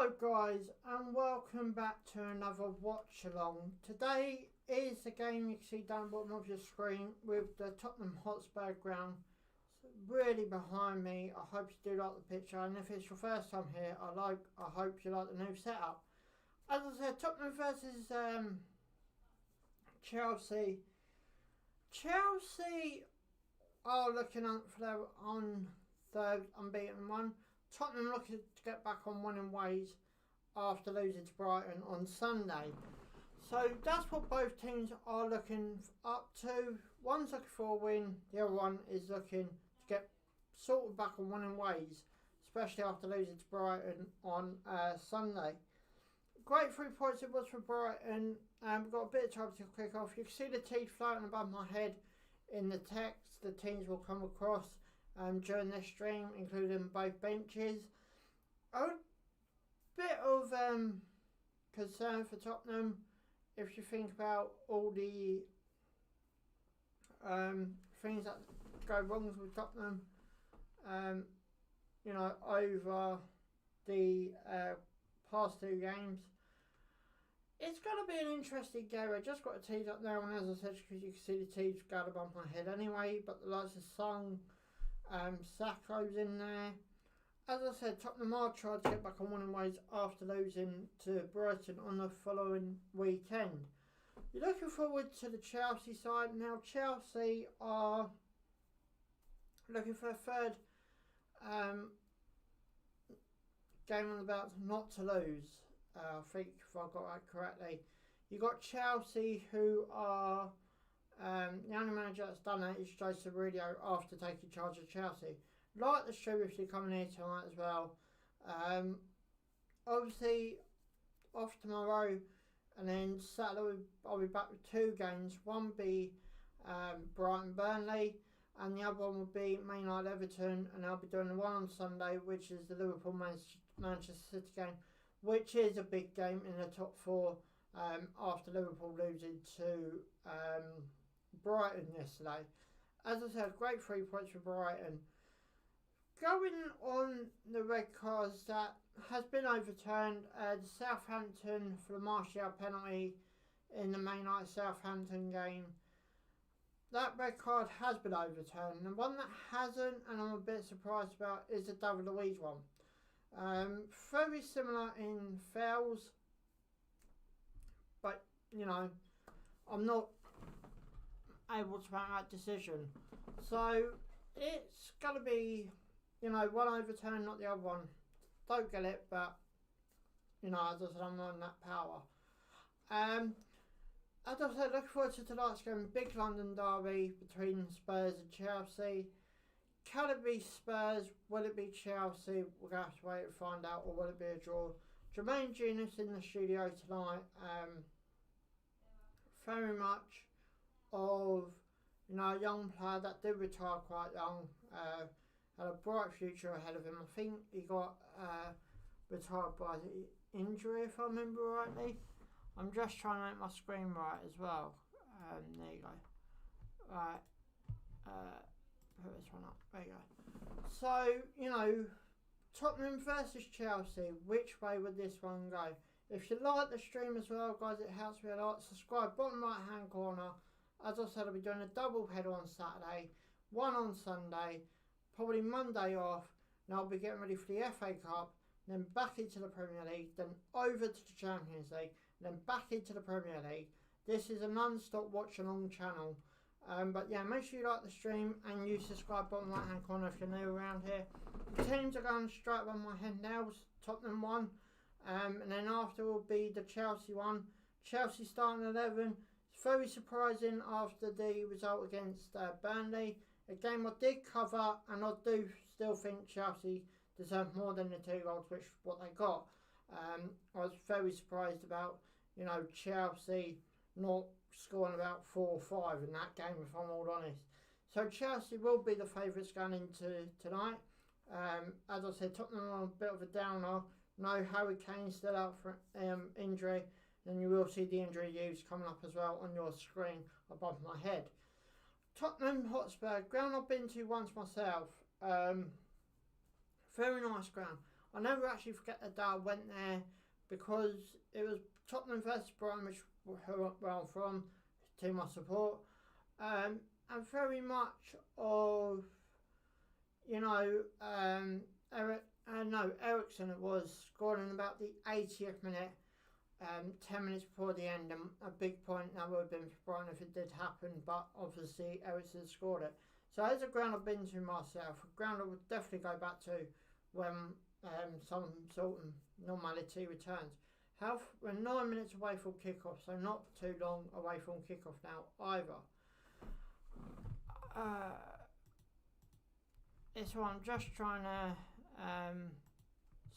Hello guys, and welcome back to another watch along. Today is the game you can see down the bottom of your screen with the Tottenham Hotspur ground really behind me. I hope you do like the picture, and if it's your first time here, I hope you like the new setup. As I said, Tottenham versus Chelsea. Chelsea are looking up for their third unbeaten run. Tottenham looking to get back on winning ways after losing to Brighton on Sunday. So that's what both teams are looking up to. One's looking for a win, the other one is looking to get sort of back on winning ways, especially after losing to Brighton on Sunday. Great 3 points it was for Brighton. We've got a bit of time to kick off. You can see the teeth floating above my head in the text. The teams will come across during this stream, including both benches. A bit of concern for Tottenham if you think about all the things that go wrong with Tottenham, over the past 2 games. It's going to be an interesting game. I just got a tease up there, and as I said, because you can see the tease going above my head anyway, but the likes of Son, Sacco's in there. As I said, Tottenham are trying to get back on winning ways after losing to Brighton on the following weekend. You're looking forward to the Chelsea side. Now, Chelsea are looking for a third game on the belt not to lose. I think if I got that correctly. You got Chelsea, who are the only manager that's done that is Jose Mourinho after taking charge of Chelsea. Like the stream if you're coming here tonight as well. Obviously, off tomorrow, and then Saturday I'll be back with 2 games. One will be Brighton Burnley, and the other one will be Man United Everton, and I'll be doing the one on Sunday, which is the Liverpool Manchester City game, which is a big game in the top 4 after Liverpool losing to Brighton yesterday. As I said, great 3 points for Brighton. Going on the red cards that has been overturned, the Southampton for the Martial penalty in the Man United Southampton game. That red card has been overturned. And one that hasn't, and I'm a bit surprised about, is the David Luiz one. Very similar in fouls, but I'm not able to make that decision. So it's going to be, one overturn, not the other one. Don't get it, but, as I said, I'm not in that power. As I said, looking forward to tonight's game, big London derby between Spurs and Chelsea. Can it be Spurs? Will it be Chelsea? We're going to have to wait and find out, or will it be a draw? Jermaine Genius in the studio tonight. Very much of a young player that did retire quite young. Had a bright future ahead of him. I think he got retired by the injury, if I remember rightly. I'm just trying to make my screen right as well. There you go. Right. Put this one up. There you go. So, Tottenham versus Chelsea. Which way would this one go? If you like the stream as well, guys, it helps me a lot. Subscribe, bottom right hand corner. As I said, I'll be doing a double header on Saturday, one on Sunday, probably Monday off. And I'll be getting ready for the FA Cup, then back into the Premier League, then over to the Champions League, then back into the Premier League. This is a non-stop watch along channel. But yeah, make sure you like the stream and you subscribe bottom right hand corner if you're new around here. The teams are going straight on my head now. Tottenham one, and then after will be the Chelsea one. Chelsea starting 11. It's very surprising after the result against Burnley. A game I did cover, and I do still think Chelsea deserve more than the 2 goals, which is what they got. I was very surprised about Chelsea not scoring about 4 or 5 in that game, if I'm all honest. So Chelsea will be the favourites going into tonight. As I said, Tottenham are on a bit of a downer. No Harry Kane still out for injury. Then you will see the injury news coming up as well on your screen above my head. Tottenham Hotspur, ground I've been to once myself. Very nice ground. I never actually forget the day I went there because it was Tottenham versus Brighton, which where I'm from, team I support, and very much of, you know, Ericsson it was, scored in about the 80th minute, 10 minutes before the end, and a big point that would have been for Brighton if it did happen, but obviously Ericsson scored it. So as a ground I've been to myself, a ground I would definitely go back to when some sort of normality returns. We're 9 minutes away from kickoff, so not too long away from kickoff now either. It's what I'm just trying to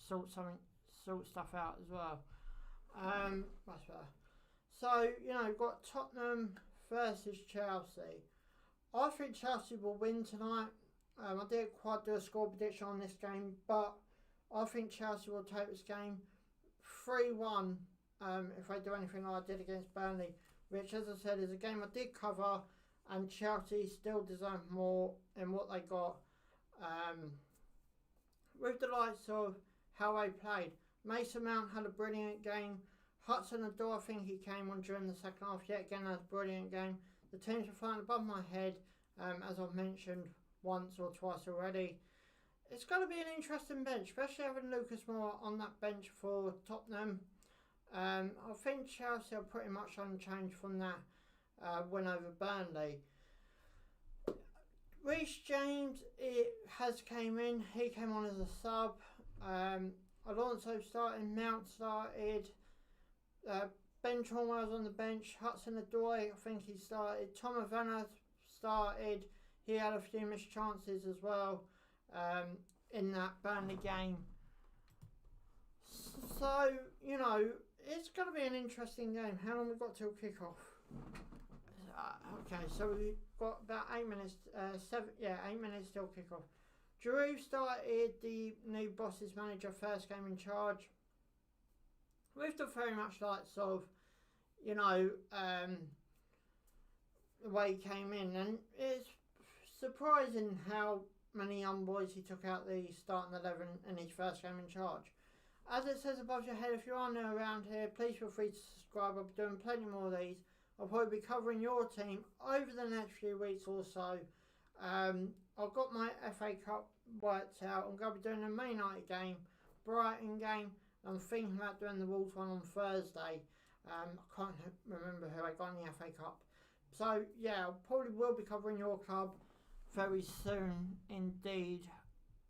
sort stuff out as well. That's better. So, you know, we've got Tottenham versus Chelsea. I think Chelsea will win tonight. I didn't quite do a score prediction on this game, but I think Chelsea will take this game 3-1 if they do anything like I did against Burnley, which, as I said, is a game I did cover, and Chelsea still deserve more in what they got. With the likes of how they played, Mason Mount had a brilliant game. Hudson-Odoi, I think he came on during the second half, yet again had a brilliant game. The teams are flying above my head, as I've mentioned once or twice already. It's going to be an interesting bench, especially having Lucas Moura on that bench for Tottenham. I think Chelsea are pretty much unchanged from that win over Burnley. Reece James has came in. He came on as a sub. Alonso started. Mount started. Ben Chilwell's on the bench. Hudson-Odoi, I think he started. Thomas Werner started. He had a few missed chances as well in that Burnley game. So, you know, it's going to be an interesting game. How long have we got till kick-off? Okay, so we've got about 8 minutes. 8 minutes till kick-off. Giroud started, the new boss's manager, first game in charge. With the very much likes of, you know, the way he came in, and it's surprising how many young boys he took out the starting 11 in his first game in charge. As it says above your head, if you are new around here, please feel free to subscribe. I'll be doing plenty more of these. I'll probably be covering your team over the next few weeks or so. I've got my FA Cup worked out. I'm going to be doing a Man United game, Brighton game. I'm thinking about doing the Wolves one on Thursday. I can't remember who I got in the FA Cup. So, yeah, I probably will be covering your club very soon indeed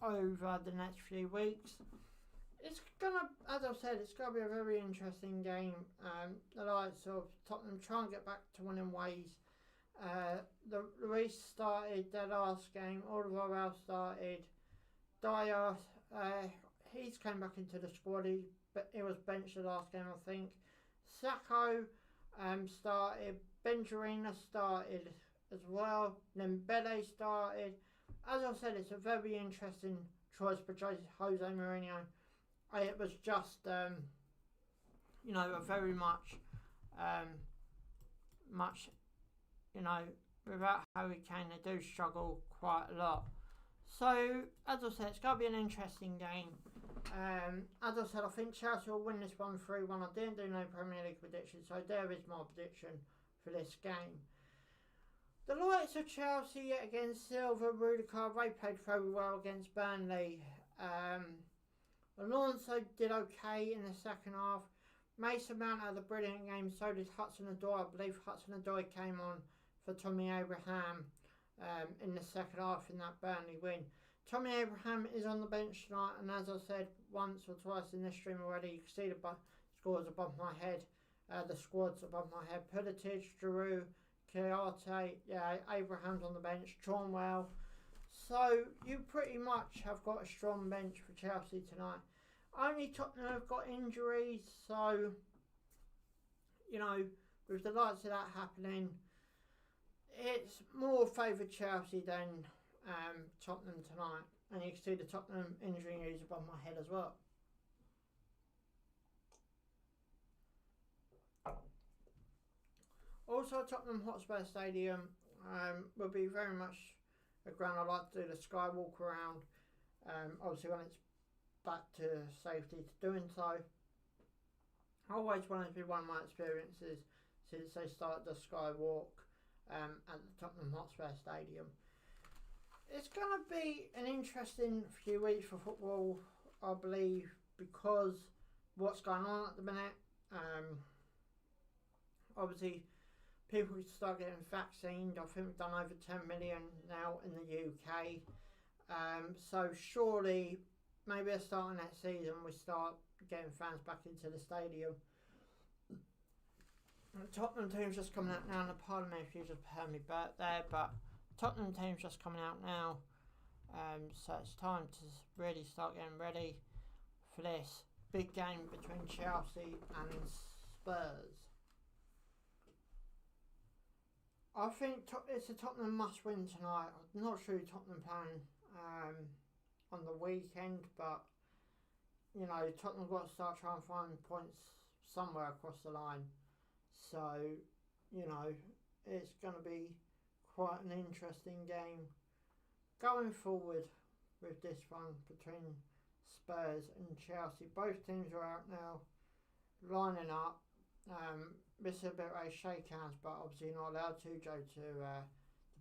over the next few weeks. It's going to, as I've said, it's going to be a very interesting game. The likes of Tottenham try and get back to winning ways. The Luis started their last game. Oliver started. Dyer, he's came back into the squad. He was benched the last game, I think. Sacco started. Benjerina started as well. Dembele started. As I said, it's a very interesting choice for Jose Mourinho. It was just, you know, a very much, you know, without Harry Kane, they do struggle quite a lot. So, as I said, it's going to be an interesting game. As I said, I think Chelsea will win this one 3-1. I didn't do no Premier League prediction, so there is my prediction for this game. The likes of Chelsea, yet again, Silva, Rudiger, they played very well against Burnley. Alonso did okay in the second half. Mason Mount had a brilliant game, so did Hudson-Odoi. I believe Hudson-Odoi came on for Tommy Abraham in the second half in that Burnley win. Tommy Abraham is on the bench tonight, and as I said once or twice in this stream already, you can see the scores above my head, the squads above my head. Pulitic, Giroud, Kouyaté, Abraham's on the bench, Chilwell. So you pretty much have got a strong bench for Chelsea tonight. Only Tottenham have got injuries, so, you know, with the likes of that happening, it's more favoured Chelsea than Tottenham tonight. And you can see the Tottenham injury news above my head as well. Also, Tottenham Hotspur Stadium will be very much a ground I like to do the Skywalk around. Obviously, when it's back to safety to doing so. I always wanted to be one of my experiences since they started the Skywalk at the Tottenham Hotspur Stadium. It's going to be an interesting few weeks for football, I believe, because what's going on at the minute. Obviously, people can start getting vaccinated. I think we've done over 10 million now in the UK. So surely, maybe at the start of next season, we start getting fans back into the stadium. The Tottenham team's just coming out now, and pardon me if you just heard me back there, but Tottenham team's just coming out now. So it's time to really start getting ready for this big game between Chelsea and Spurs. I think it's a Tottenham must-win tonight. I'm not sure who Tottenham playing on the weekend, but you know, Tottenham got to start trying to find points somewhere across the line. So, you know, it's going to be quite an interesting game going forward with this one between Spurs and Chelsea. Both teams are out now, lining up. This is a bit of a shake hands, but obviously you're not allowed to due to the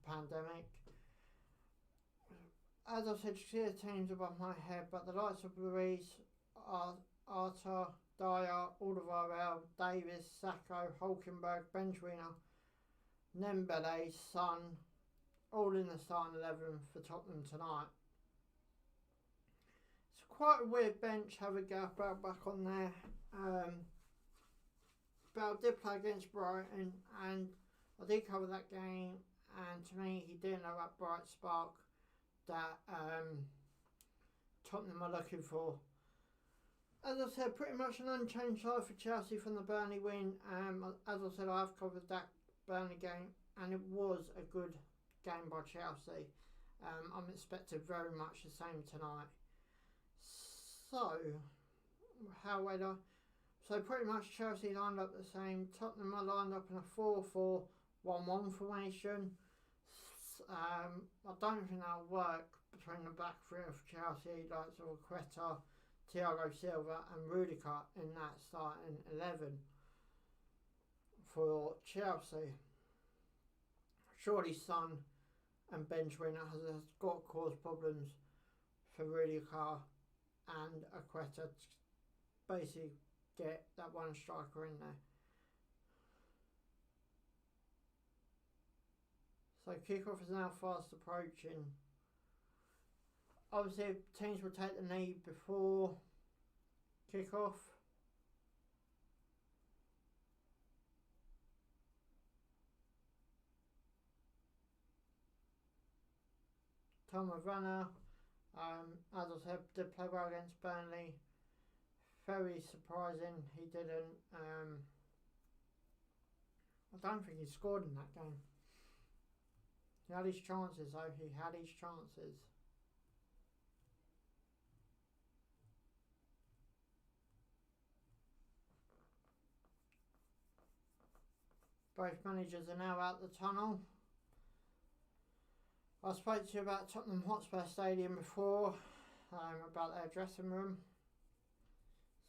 pandemic. As I said, you see the teams above my head, but the likes of Luis, Arta, Dyer, Alderweireld, Davis, Sacco, Hulkenberg, Benjuina, Nembele, Son, all in the starting 11 for Tottenham tonight. It's quite a weird bench having Gareth Bale back on there. Bale did play against Brighton, and I did cover that game, and to me he didn't have that bright spark that Tottenham are looking for. As I said, pretty much an unchanged side for Chelsea from the Burnley win. As I said, I've covered that Burnley game, and it was a good game by Chelsea. I'm expecting very much the same tonight. So, however, pretty much Chelsea lined up the same. Tottenham are lined up in a 4-4-1-1 formation. I don't think that'll work between the back three of Chelsea, like Quetta, Thiago Silva and Rudiger in that starting 11 for Chelsea. Surely Son and Benjuina has got to cause problems for Rudiger and Quetta to basically get that one striker in there. So kickoff is now fast approaching. Obviously, teams will take the knee before kickoff. Thomas Werner, as I said, did play well against Burnley. Very surprising he didn't. I don't think he scored in that game. He had his chances though, he had his chances. Both managers are now out the tunnel. I spoke to you about Tottenham Hotspur Stadium before, about their dressing room.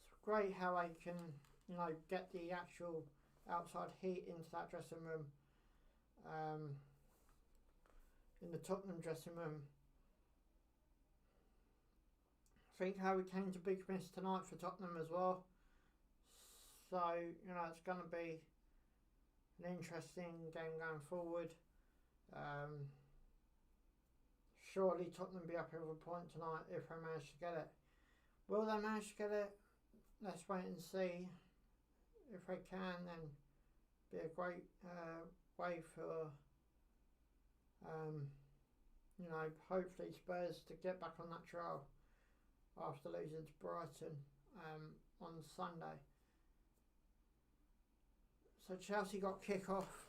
It's great how they can, you know, get the actual outside heat into that dressing room. In the Tottenham dressing room. I think Harry Kane's a big miss tonight for Tottenham as well. So, you know, it's going to be an interesting game going forward. Surely Tottenham be happy with a point tonight if they manage to get it. Will they manage to get it? Let's wait and see. If they can, then be a great way for you know, hopefully Spurs to get back on that trail after losing to Brighton on Sunday. So Chelsea got kick-off.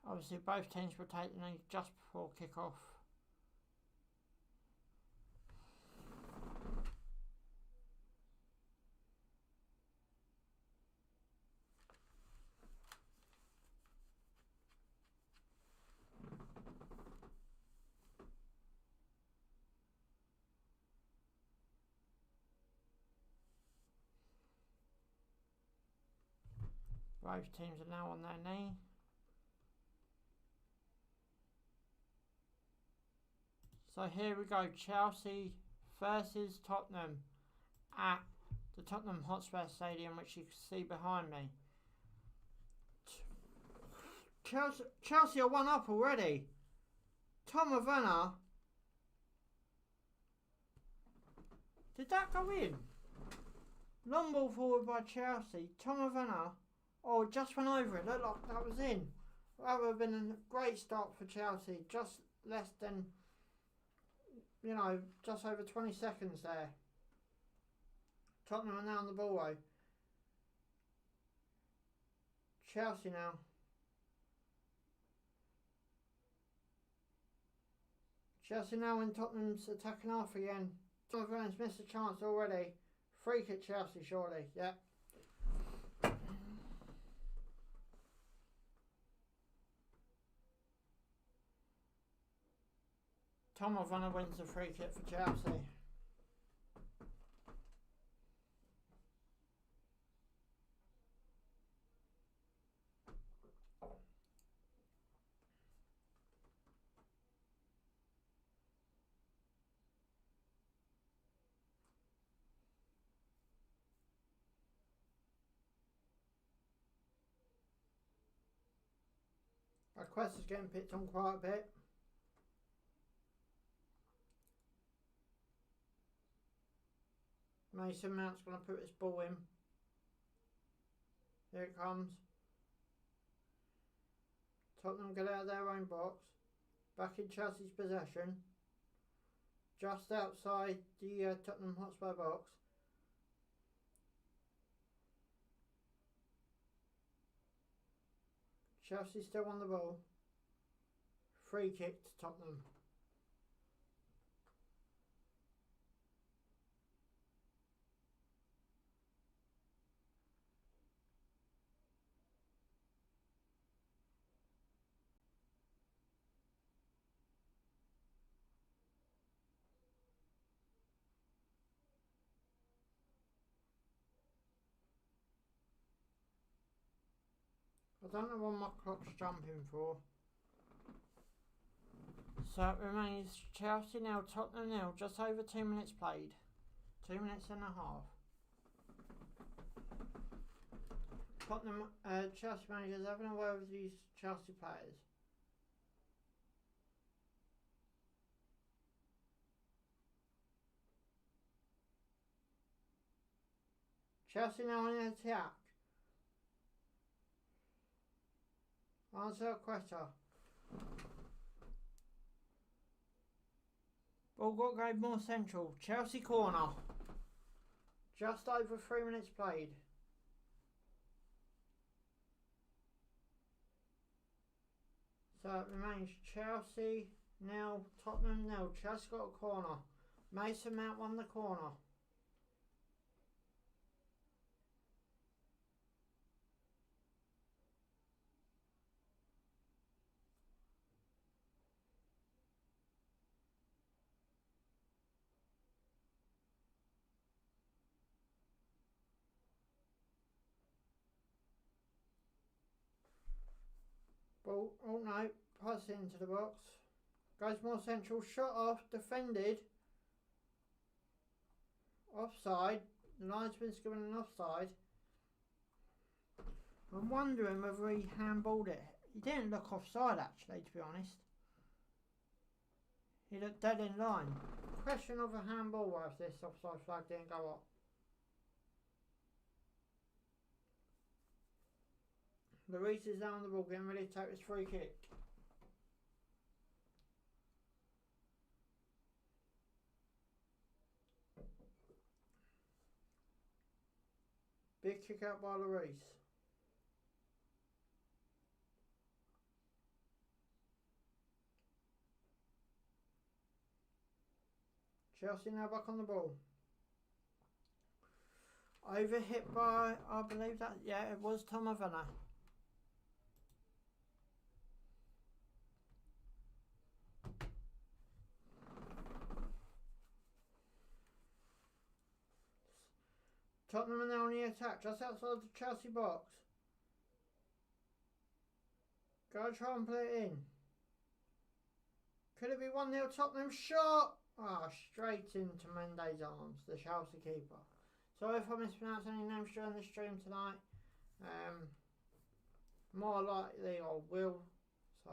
Obviously both teams will take the knee just before kick-off. Both teams are now on their knee. So here we go, Chelsea versus Tottenham at the Tottenham Hotspur Stadium, which you can see behind me. Chelsea are 1-up already. Tom Werner. Did that go in? Long ball forward by Chelsea. Tom Werner. Oh, it just went over it. Looked like that was in. That would have been a great start for Chelsea. Just less than, just over 20 seconds there. Tottenham are now on the ball though. Chelsea now. Chelsea now in Tottenham's attacking half again. Tom Werner's missed a chance already. Free kick Chelsea surely, yeah. Tom Werner wins the free kick for Chelsea. Quest is getting picked on quite a bit. Mason Mount's going to put his ball in. Here it comes. Tottenham get out of their own box. Back in Chelsea's possession. Just outside the Tottenham Hotspur box. Chelsea still on the ball. Free kick to Tottenham. I don't know what my clock's jumping for. So it remains Chelsea nil, Tottenham nil, just over 2 minutes played. 2 minutes and a half. Tottenham, Chelsea managers having a word with these Chelsea players. Chelsea now on the attack. Answer Quetta. Ball got going more central. Chelsea corner. Just over 3 minutes played. So it remains Chelsea nil, Tottenham nil. Chelsea got a corner. Mason Mount won the corner. Ball, oh no, pass into the box. Goes more central, shot off, defended. Offside. The linesman's given an offside. I'm wondering whether he handballed it. He didn't look offside actually, to be honest. He looked dead in line. Question of a handball if this offside flag didn't go up. Lloris is down the ball, getting ready to take his free kick. Big kick out by Lloris. Chelsea now back on the ball. Overhit by, I believe that, yeah, it was Tom Werner. Tottenham are now on the attack, just outside the Chelsea box. Go try and put it in. Could it be 1-0 Tottenham? Shot! Ah, straight into Mendes' arms, the Chelsea keeper. Sorry if I mispronounce any names during the stream tonight. More likely I will. So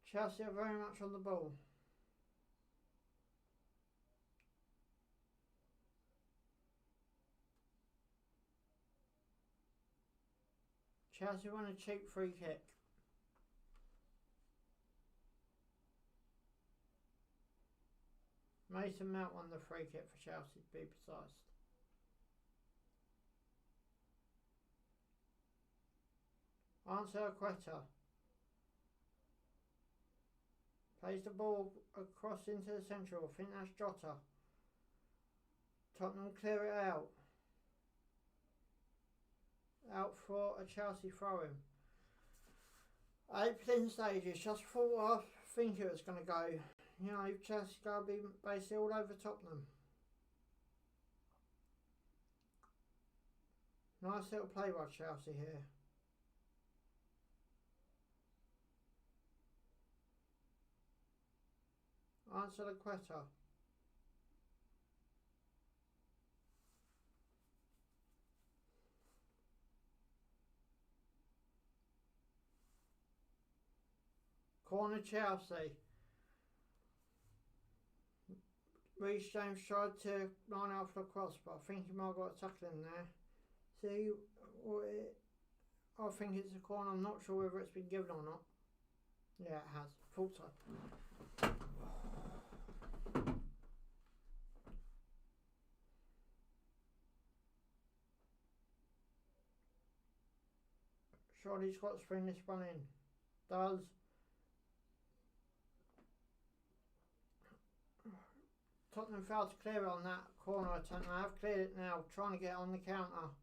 Chelsea are very much on the ball. Chelsea won a cheap free kick. Mason Mount won the free kick for Chelsea, to be precise. Ansel Quetta plays the ball across into the central. I think that's Jota. Tottenham clear it out. Out for a Chelsea throw-in. 8 stages. Just thought I think it was going to go. You know, Chelsea going to be basically all over Tottenham. Nice little play by Chelsea here. Answer the Quetta. Corner Chelsea. Reece James tried to line out for the cross, but I think he might have got a tackle in there. See, I think it's a corner. I'm not sure whether it's been given or not. Yeah, it has. Thought so. Surely he's got to spring this one in. Does. Tottenham failed to clear it on that corner attempt. I have cleared it now, trying to get on the counter.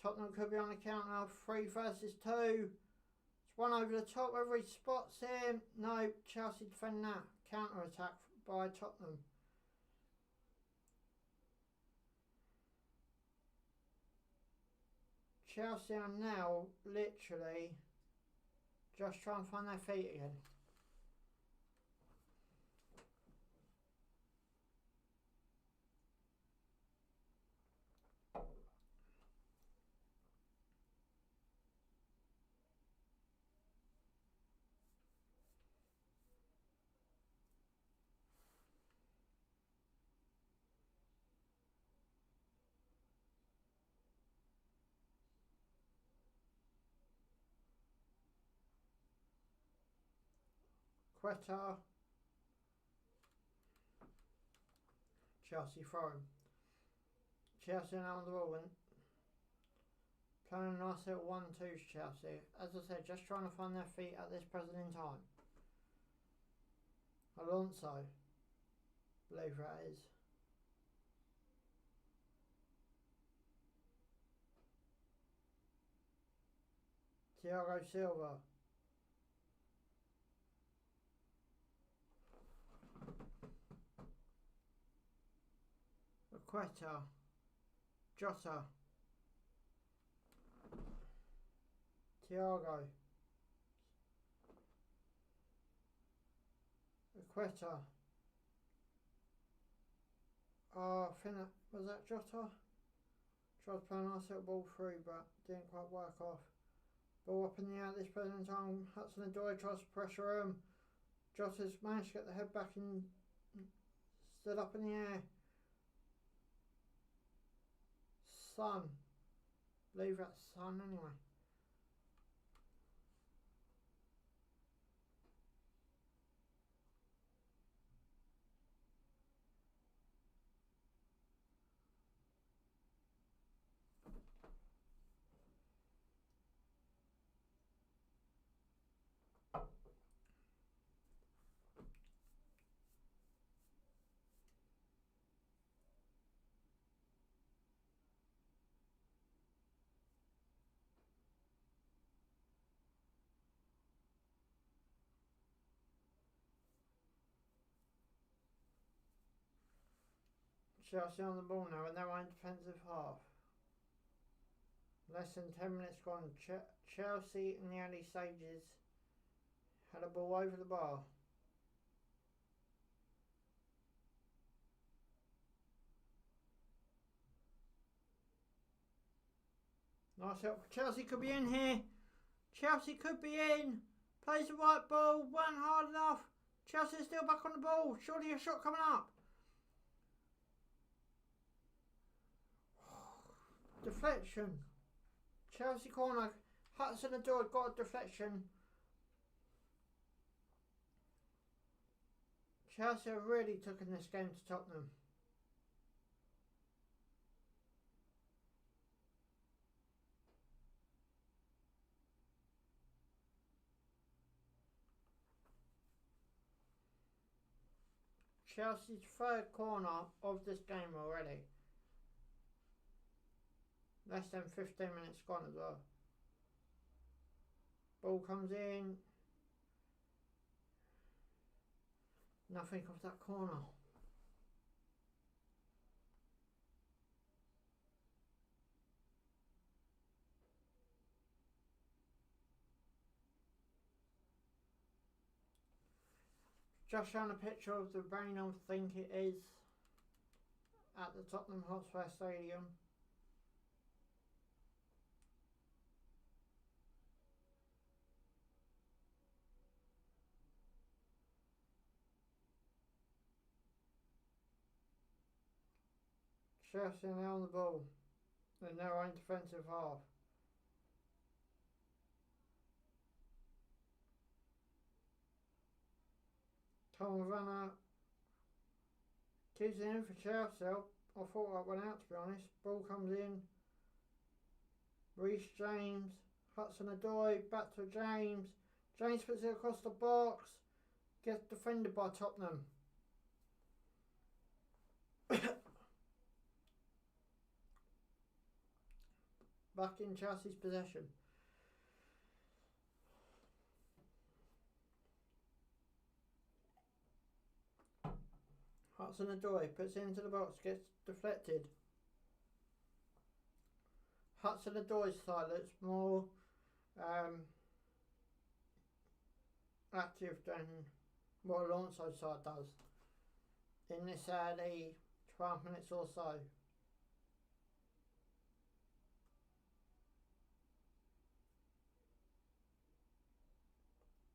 Tottenham could be on the counter. 3 versus 2. It's one over the top. Whether he spots him. No, Chelsea defend that. Counter attack by Tottenham. Chelsea are now literally just trying to find their feet again. Quetta. Chelsea throwing. Chelsea now on the ball and playing a nice little 1-2 Chelsea. As I said, just trying to find their feet at this present in time. Alonso, I believe that is. Thiago Silva. Quetta. Jota. Thiago. Quetta. I think that was that Jota. Tried playing a nice little ball through, but didn't quite work off. Ball up in the air at this present time. Hudson-Odoi tries to pressure him. Jota's managed to get the head back and stood up in the air. Son. I believe that's Son anyway. Chelsea on the ball now, and they're in defensive half. Less than 10 minutes gone. Chelsea in the early stages had a ball over the bar. Nice help. Chelsea could be in here. Chelsea could be in. Plays the right ball. Weren't hard enough. Chelsea's still back on the ball. Surely a shot coming up. Deflection. Chelsea corner. Hudson-Odoi got a deflection. Chelsea have really taken this game to Tottenham. Chelsea's third corner of this game already. Less than 15 minutes gone as well. Ball comes in. Nothing off that corner. Just showing a picture of the rain, I think it is, at the Tottenham Hotspur Stadium. Chelsea now on the ball in their own defensive half. Tom Vanna keeps it in for Chelsea. I thought that went out, to be honest. Ball comes in. Reece James. Hudson-Odoi. Back to James. James puts it across the box. Gets defended by Tottenham. Back in Chelsea's possession. Hudson-Odoi puts it into the box, gets deflected. Hudson-Odoi's side looks more active than what Alonso's side does in this early 12 minutes or so.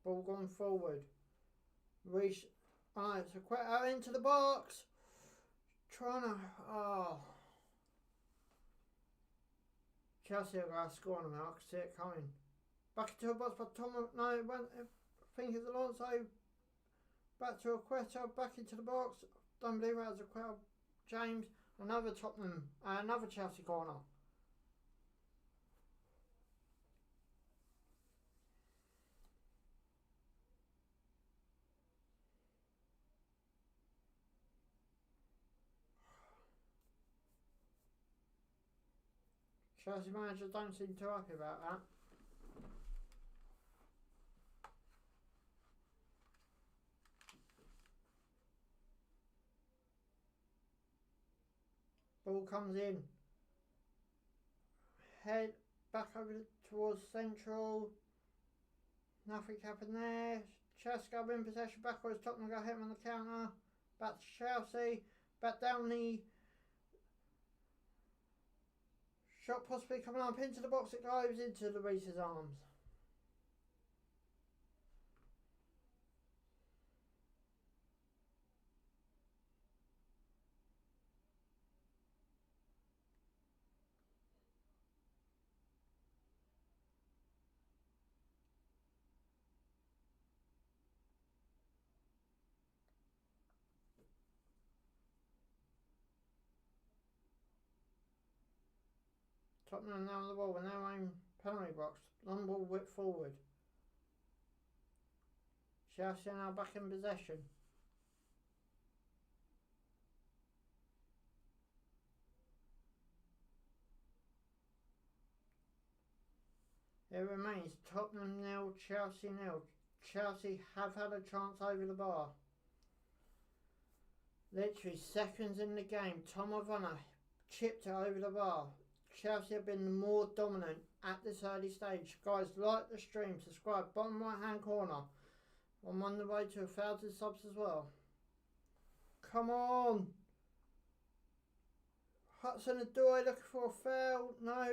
Ball gone forward. Reece. It's a quick out into the box. Trying to. Chelsea are going to score now. I can see it coming. Back into the box by Tom. No, it went. I think it's Alonso. Back to Aqueta. Back into the box. Don't believe it was Aqueta. James. Another Tottenham. Another Chelsea corner. Chelsea manager don't seem too happy about that. Ball comes in. Head back over towards central. Nothing happened there. Chelsea go in possession backwards. Tottenham go hit him on the counter. Back to Chelsea. Back down the shot, possibly coming up into the box. It goes into Lloris's arms. Tottenham now on the ball in their own penalty box. Long ball whipped forward. Chelsea now back in possession. It remains Tottenham 0, Chelsea 0. Chelsea have had a chance over the bar. Literally seconds in the game, Tom Vanna chipped it over the bar. Chelsea have been more dominant at this early stage. Guys, like the stream, subscribe, bottom right hand corner. I'm on the way to 1,000 subs as well. Come on! Hudson-Odoi looking for a foul. No.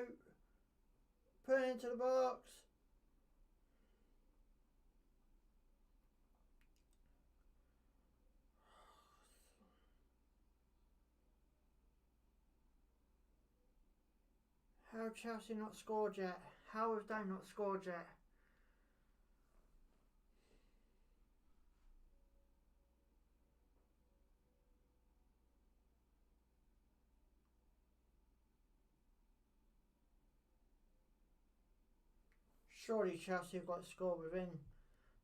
Put it into the box. How have Chelsea not scored yet? How have they not scored yet? Surely Chelsea have got to score within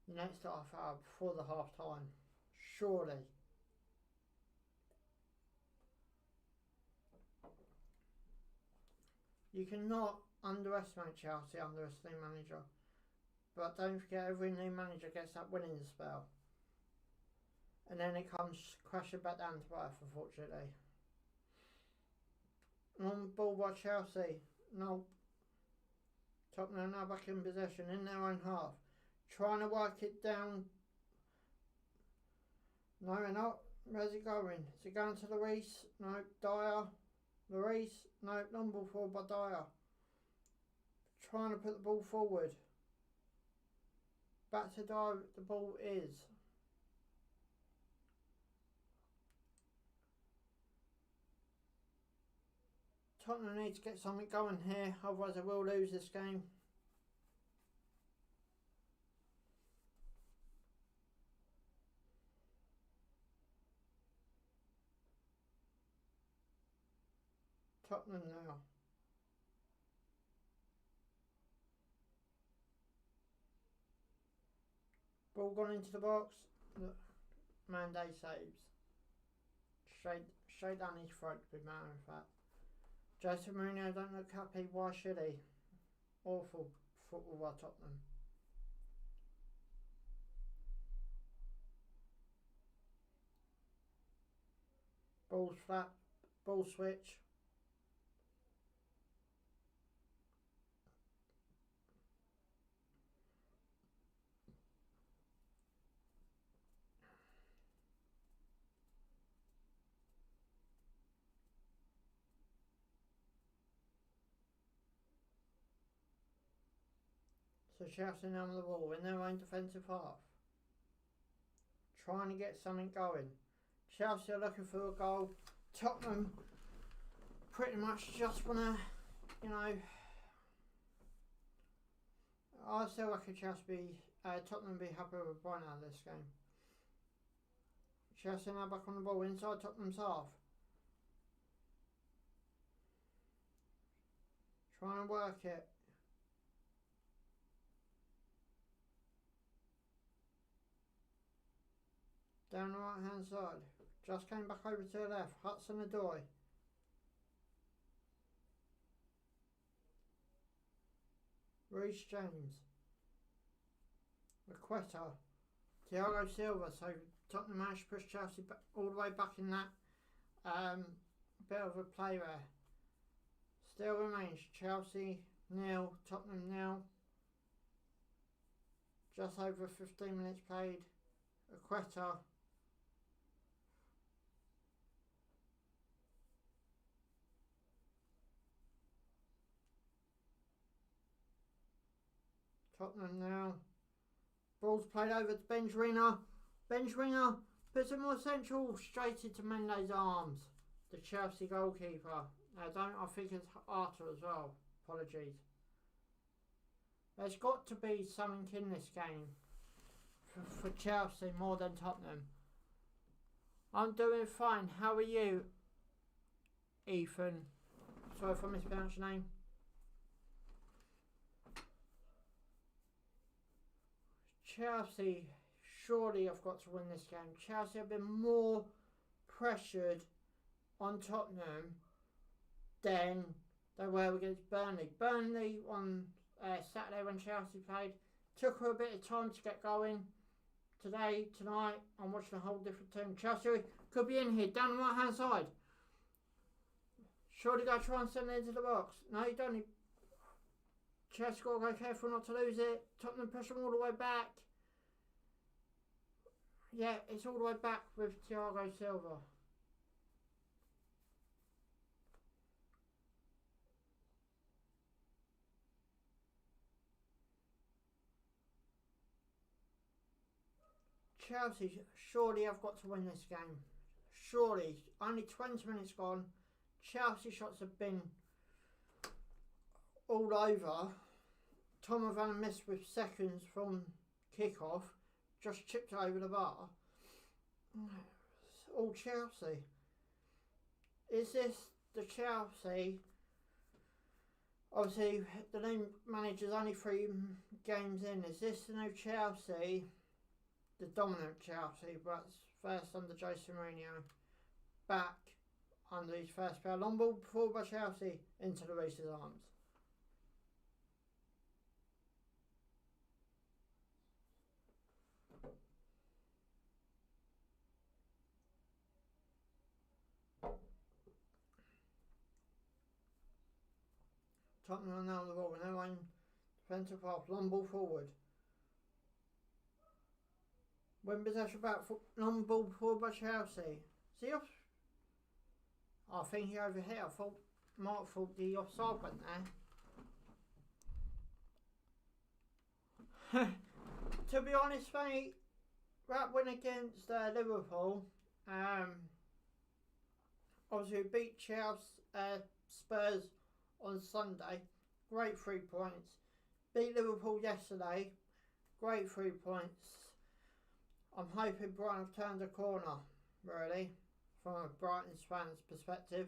the next half hour before the half time. Surely. You cannot underestimate Chelsea under a new manager. But don't forget, every new manager gets that winning spell. And then it comes crashing back down to earth, unfortunately. On ball by Chelsea. No. Tottenham now back in possession in their own half. Trying to work it down. No, they're not. Where's it going? Is it going to Lloris? No, Dyer. Lloris? No, long ball forward by Dyer. Trying to put the ball forward. Back to Dyer, the ball is. Tottenham need to get something going here, otherwise they will lose this game. Tottenham now. Ball gone into the box. Mande saves. Straight down his throat, to be matter of fact. Jose Mourinho don't look happy. Why should he? Awful football by Tottenham. Ball's flat. Ball switch. So Chelsea now on the ball in their own defensive half. Trying to get something going. Chelsea are looking for a goal. Tottenham pretty much just want to, you know... I still reckon Tottenham be happy with a point out of this game. Chelsea now back on the ball inside Tottenham's half. Trying to work it. Down the right hand side. Just came back over to the left. Hudson-Odoi. Reece James. Requeta. Thiago Silva. So Tottenham managed to push Chelsea back, all the way back in that bit of a play there. Still remains Chelsea 0, Tottenham 0. Just over 15 minutes played. Requeta. Tottenham now. Ball's played over to Benjringer. Benjringer puts it more central, straight into Mendes' arms. The Chelsea goalkeeper. I think it's Arthur as well. Apologies. There's got to be something in this game for Chelsea more than Tottenham. I'm doing fine. How are you, Ethan? Sorry if I mispronounced your name. Chelsea surely have got to win this game. Chelsea have been more pressured on Tottenham than they were against Burnley. Burnley on Saturday when Chelsea played took her a bit of time to get going. Tonight, I'm watching a whole different team. Chelsea could be in here, down the right hand side. Surely go try and send it into the box. No, you don't. Chelsea got to go careful not to lose it. Tottenham push them all the way back. Yeah, it's all the way back with Thiago Silva. Chelsea surely have got to win this game. Surely. Only 20 minutes gone. Chelsea shots have been all over. Tom Van missed with seconds from kick-off. Just chipped over the bar. All Chelsea. Is this the Chelsea? Obviously, the new manager's only 3 games in. Is this the new Chelsea? The dominant Chelsea, but first under Jose Mourinho. Back under his first spell. Long ball forward by Chelsea into Lloris's arms. Tottenham are now on the ball with no one defensive half. Long ball forward. When possession back, long ball forward by Chelsea. See off? I think he over here. I thought Mark thought the offside went there. To be honest, mate, that win against Liverpool, obviously we beat Chelsea, Spurs on Sunday. Great 3 points. Beat Liverpool yesterday. Great 3 points. I'm hoping Brighton have turned a corner, really, from a Brighton fans' perspective.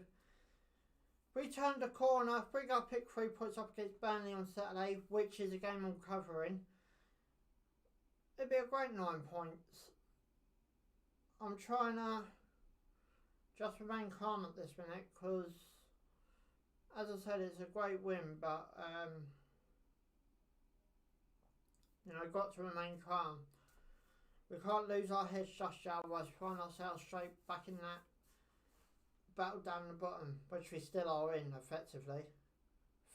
If we turned a corner, if we go pick 3 points up against Burnley on Saturday, which is a game I'm covering, it'd be a great 9 points. I'm trying to just remain calm at this minute because, as I said, it's a great win, but got to remain calm. We can't lose our heads just yet, otherwise we find ourselves straight back in that battle down the bottom, which we still are in, effectively.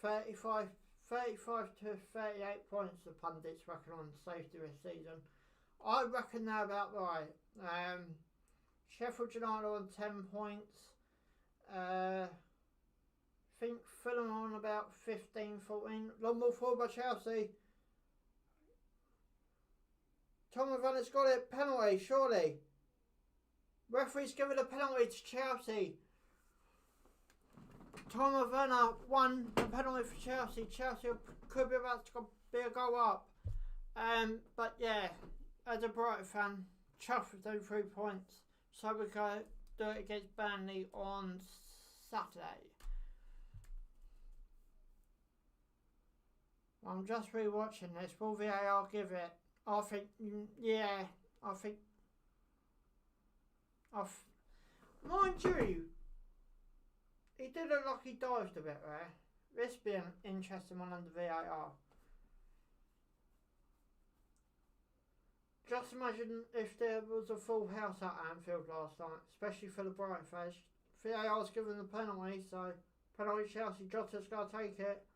35 to 38 points the pundits reckon on safety this season. I reckon they're about right. Sheffield United on 10 points. I think Fulham on about 15, 14. Long ball forward by Chelsea. Tom Van has got it. Penalty, surely. Referee's given a penalty to Chelsea. Tom Werner won the penalty for Chelsea. Chelsea could be about to be a goal up. But yeah, as a Brighton fan, chuffed with those 3 points. So we can do it against Burnley on Saturday. I'm just rewatching this. Will VAR give it? I think, yeah, mind you, he did look like he dived a bit there. This be an interesting one under VAR. Just imagine if there was a full house at Anfield last night, especially for the Brighton fans. VAR's given the penalty, so penalty Chelsea. Jota's got to take it.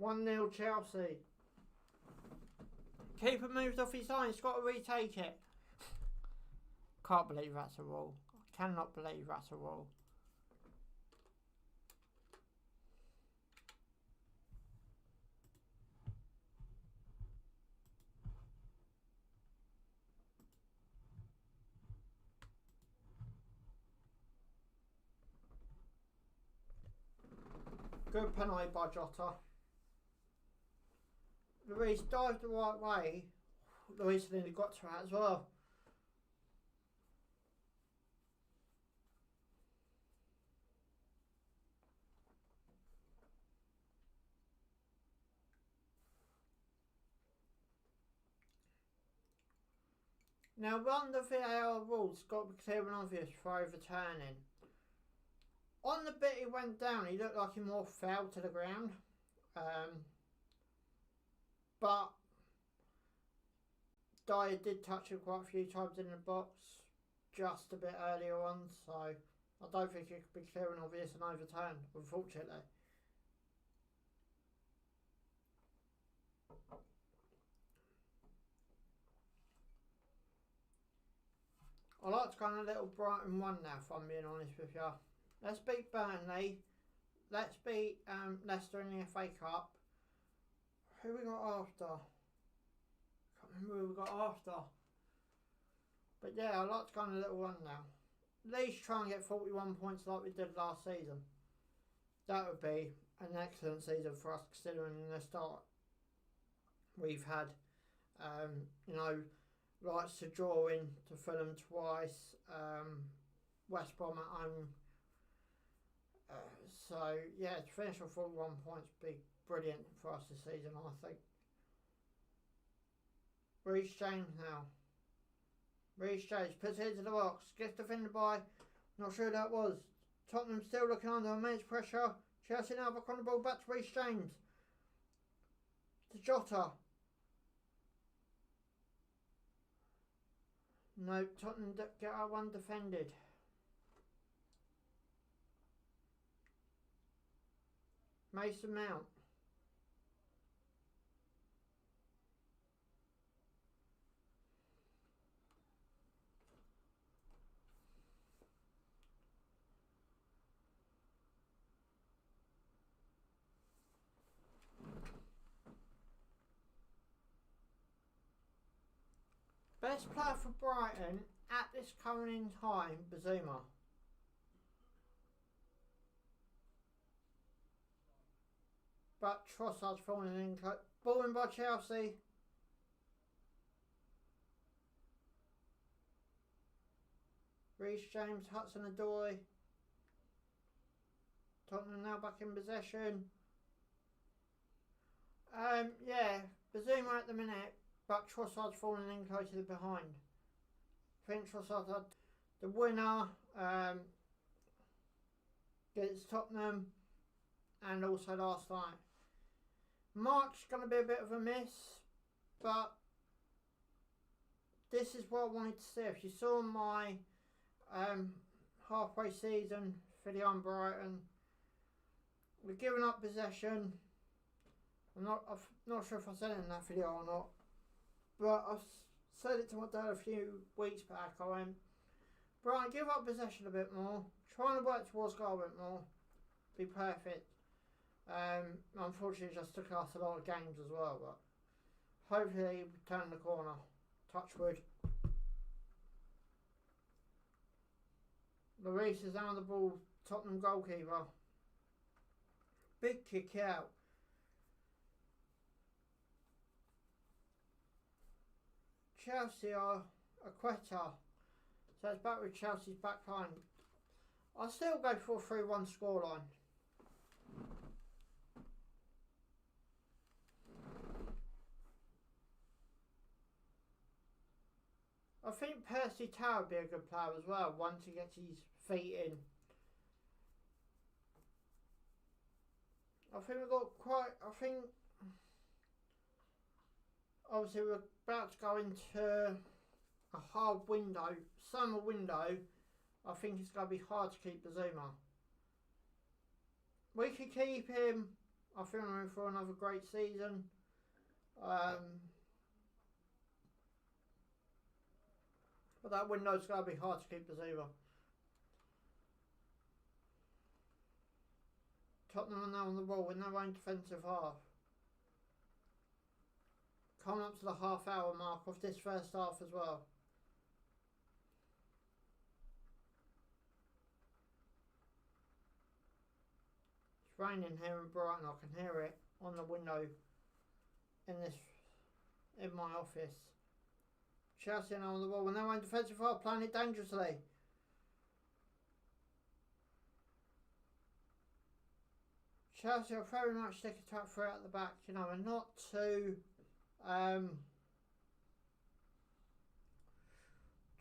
1-0 Chelsea. Keeper moved off his line, he's got to retake it. Can't believe that's a rule. I cannot believe that's a rule. Good penalty by Jota. Lloris dived the right way. Lloris nearly got to that as well. Now, one of the VAR rules got to be clear and obvious for overturning. On the bit he went down, he looked like he more fell to the ground. But Dyer did touch him quite a few times in the box, just a bit earlier on, so I don't think it could be clear and obvious and overturned, unfortunately. I like to go on a little Brighton one now, if I'm being honest with you. Let's beat Burnley. Let's beat Leicester in the FA Cup. Who we got after? Can't remember who we got after. But yeah, I like to go on a little one now. At least try and get 41 points like we did last season. That would be an excellent season for us, considering the start we've had. You know, likes to draw in to Fulham twice, West Brom at home. So yeah, to finish with 41 points would be brilliant for us this season, I think. Reece James now. Reece James puts it into the box, gets defended by, not sure who that was. Tottenham still looking under immense pressure. Chelsea now back on the ball, back to Reece James. To Jota. No, Tottenham get our one defended. Mason Mount. Best player for Brighton at this current time, Bazuma. But Trossard's falling in. Ball in by Chelsea. Reece James, Hudson-Odoi. Tottenham now back in possession. Yeah, Bazuma at the minute, but Trossard's falling in closer behind. I think Trossard had the winner against Tottenham and also last night. Mark's going to be a bit of a miss, but this is what I wanted to see. If you saw my halfway season video on Brighton, we're giving up possession. I'm not sure if I said it in that video or not, but I said it to my dad a few weeks back. I went, Brighton, give up possession a bit more, trying to work towards goal a bit more, be perfect. Unfortunately, it just took us a lot of games as well, but hopefully we turn the corner. Touch wood. Lloris is down the ball, Tottenham goalkeeper. Big kick out. Chelsea are Aqueta, so it's back with Chelsea's back line. I'll still go for a 3-1 scoreline. I think Percy Tau would be a good player as well, once he gets his feet in. I think we've got obviously we're about to go into a hard window, summer window. I think it's going to be hard to keep Bazuma. We could keep him. I think we're in for another great season. But that window's going to be hard to keep Bazuma. Tottenham are now on the ball with their own defensive half. Coming up to the half-hour mark of this first half as well. It's raining here in Brighton. I can hear it on the window in my office. Chelsea now on the ball with their own defensive half, playing it dangerously. Chelsea are very much sticking to it throughout the back, you know, and not too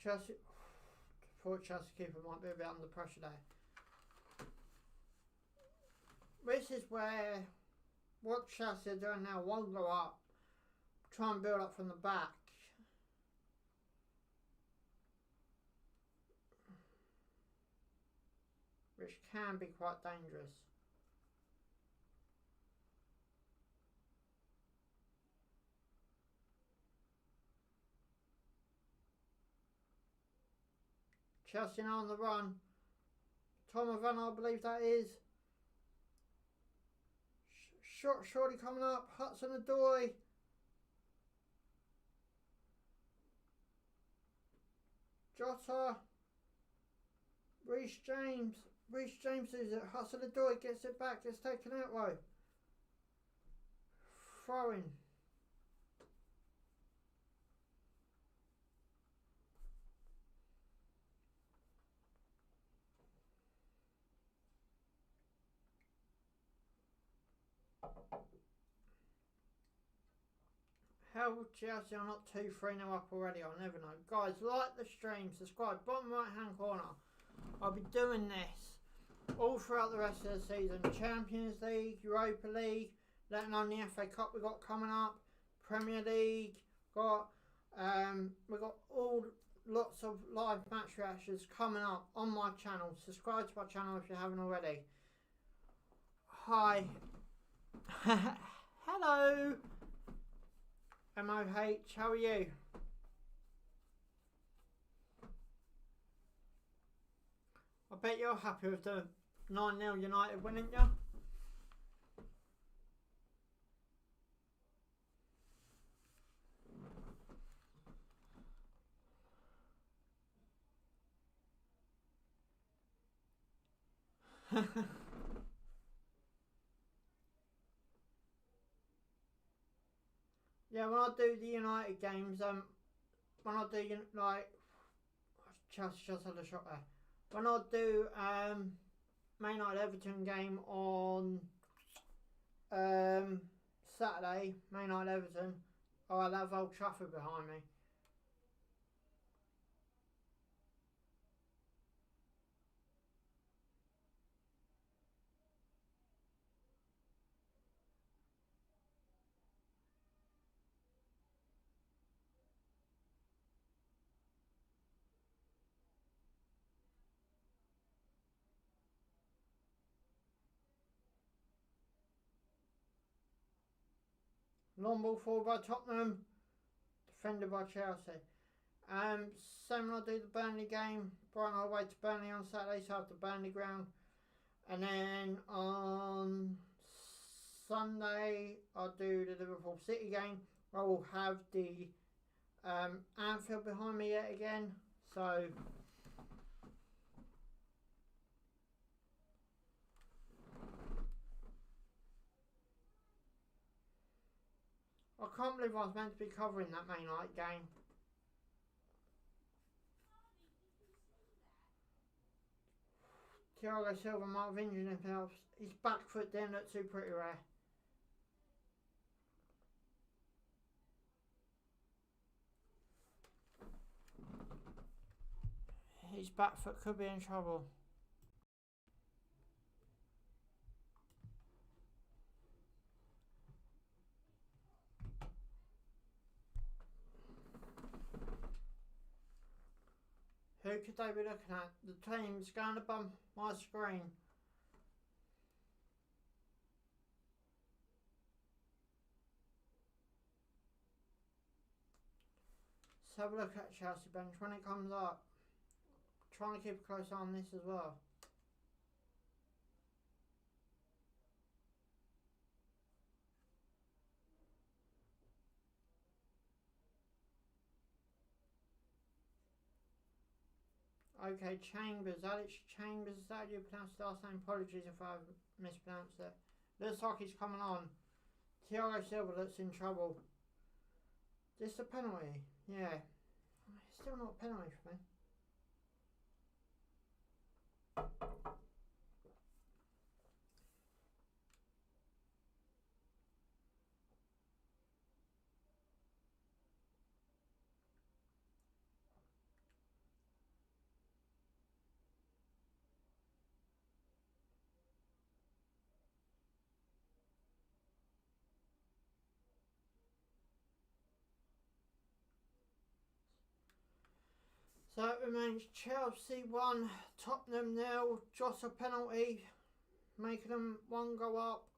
Chelsea. Thought Chelsea keeper might be a bit under pressure there. This is where what Chelsea are doing now, one go up, try and build up from the back. which can be quite dangerous. Chelsea now on the run. Tom Van, I believe that is. Shot surely coming up. Hudson-Odoi. Jota. Reece James. Reece James is it. Hudson-Odoi gets it back. Gets taken out though. Throwing. How Chelsea are not 2-3-0 up already, I'll never know. Guys, like the stream, subscribe, bottom right hand corner. I'll be doing this all throughout the rest of the season. Champions League, Europa League, letting on the FA Cup we got coming up, Premier League, we've got all lots of live match reactions coming up on my channel. Subscribe to my channel if you haven't already. Hi. Hello. MOH, how are you? I bet you're happy with the 9-0 United winning, you? Yeah, when I do the United games, when I do like Chelsea just had a shot there. When I do Man United Everton game on Saturday, Man United Everton, I'll have Old Trafford behind me. Long ball forward by Tottenham, defended by Chelsea. Same when I do the Burnley game. Brighton are away to Burnley on Saturday, so I have the Burnley ground. And then on Sunday, I'll do the Liverpool City game. I will have the Anfield behind me yet again. So I can't believe I was meant to be covering that Man United game. Thiago Silva might have injured himself. His back foot didn't look too pretty rare. His back foot could be in trouble. Who could they be looking at? The team's going above my screen. Let's have a look at Chelsea bench when it comes up. Trying to keep a close eye on this as well. Okay, Chambers, Alex Chambers, is that how you pronounce his last name? Apologies if I've mispronounced it. Looks like he's coming on. Thiago Silva looks in trouble. This a penalty? Yeah. It's still not a penalty for me. So it remains Chelsea 1, Tottenham 0, Jota penalty, making them 1 goal up.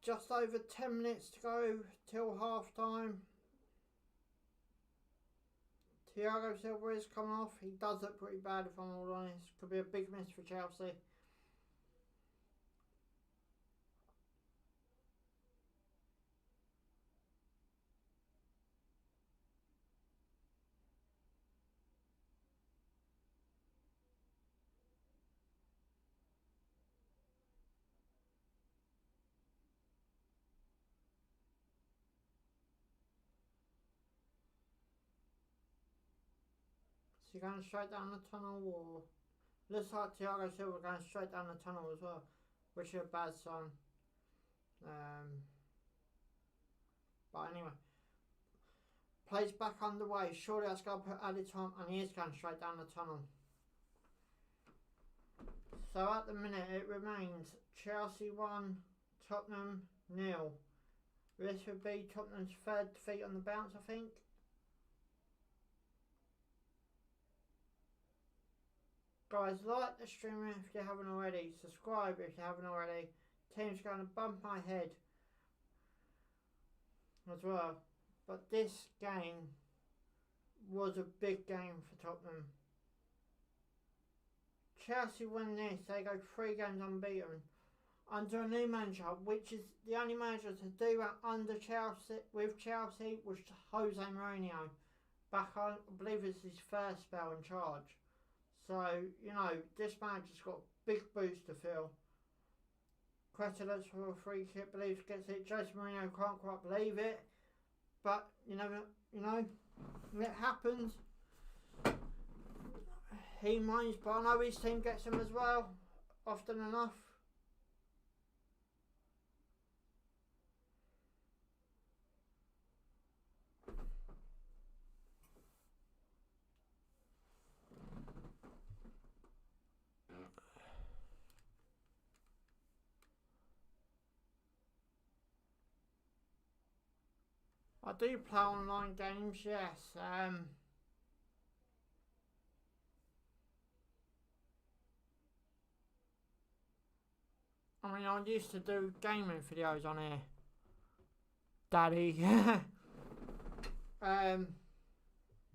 Just over 10 minutes to go till half time. Thiago Silva is coming off. He does look pretty bad if I'm all honest. Could be a big miss for Chelsea. Is he going straight down the tunnel, or looks like Thiago Silva going straight down the tunnel as well, which is a bad sign. But anyway, play's back underway. Surely that's going to put added time, and he is going straight down the tunnel. So at the minute it remains Chelsea 1, Tottenham 0. This would be Tottenham's 3rd defeat on the bounce, I think. Guys, like the stream if you haven't already. Subscribe if you haven't already. Team's going to bump my head as well. But this game was a big game for Tottenham. Chelsea win this, they go 3 games unbeaten under a new manager, which is the only manager to do that under Chelsea with Chelsea was Jose Mourinho. Back on, I believe it's his first spell in charge. So, you know, this manager's got a big boots to fill. Quetta looks for a free kick, believes gets it. Jose Mourinho can't quite believe it. But, you know, it happens. He minds, but I know his team gets him as well, often enough. I do play online games, yes. I mean, I used to do gaming videos on here, Daddy.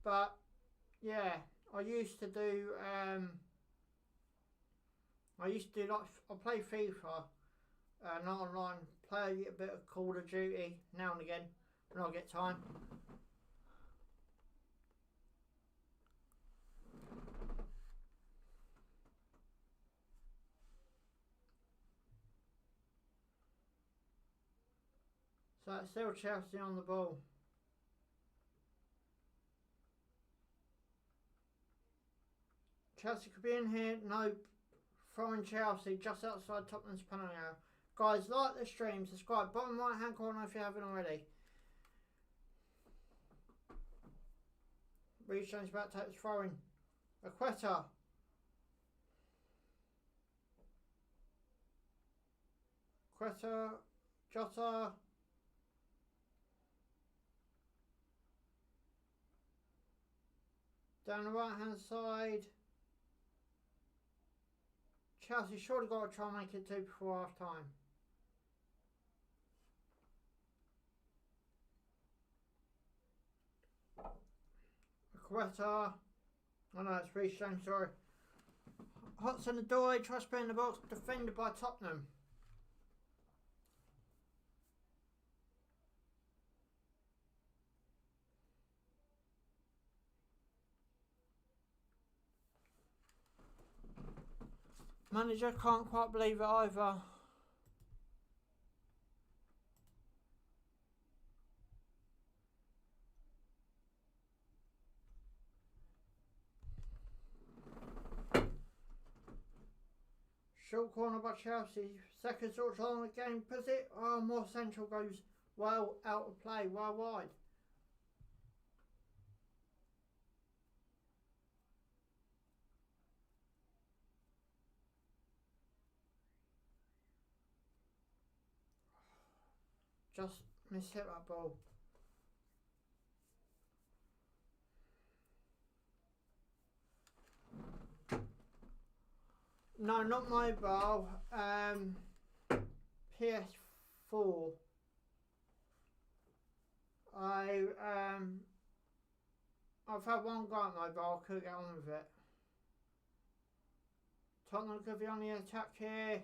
But yeah, I used to do like I play FIFA, not online. Play a bit of Call of Duty now and again when I get time. So it's still Chelsea on the ball. Chelsea could be in here. No, throwing Chelsea just outside Tottenham's penalty area. Guys, like the stream, subscribe. Bottom right hand corner if you haven't already. Reece James about to take his throwing. Quetta. Quetta. Jota. Down the right hand side. Chelsea surely got to try and make it 2 before half time. Quetta. Oh no, it's Reece James, sorry. Hudson-Odoi tries to play in the box, defended by Tottenham. Manager can't quite believe it either. Short corner by Chelsea. Second short on the game. Puts it. Oh, more central goes well out of play. Well wide. Just mishit that ball. No, not mobile. PS4. I've had one go at mobile, couldn't get on with it. Tottenham could be on the attack here.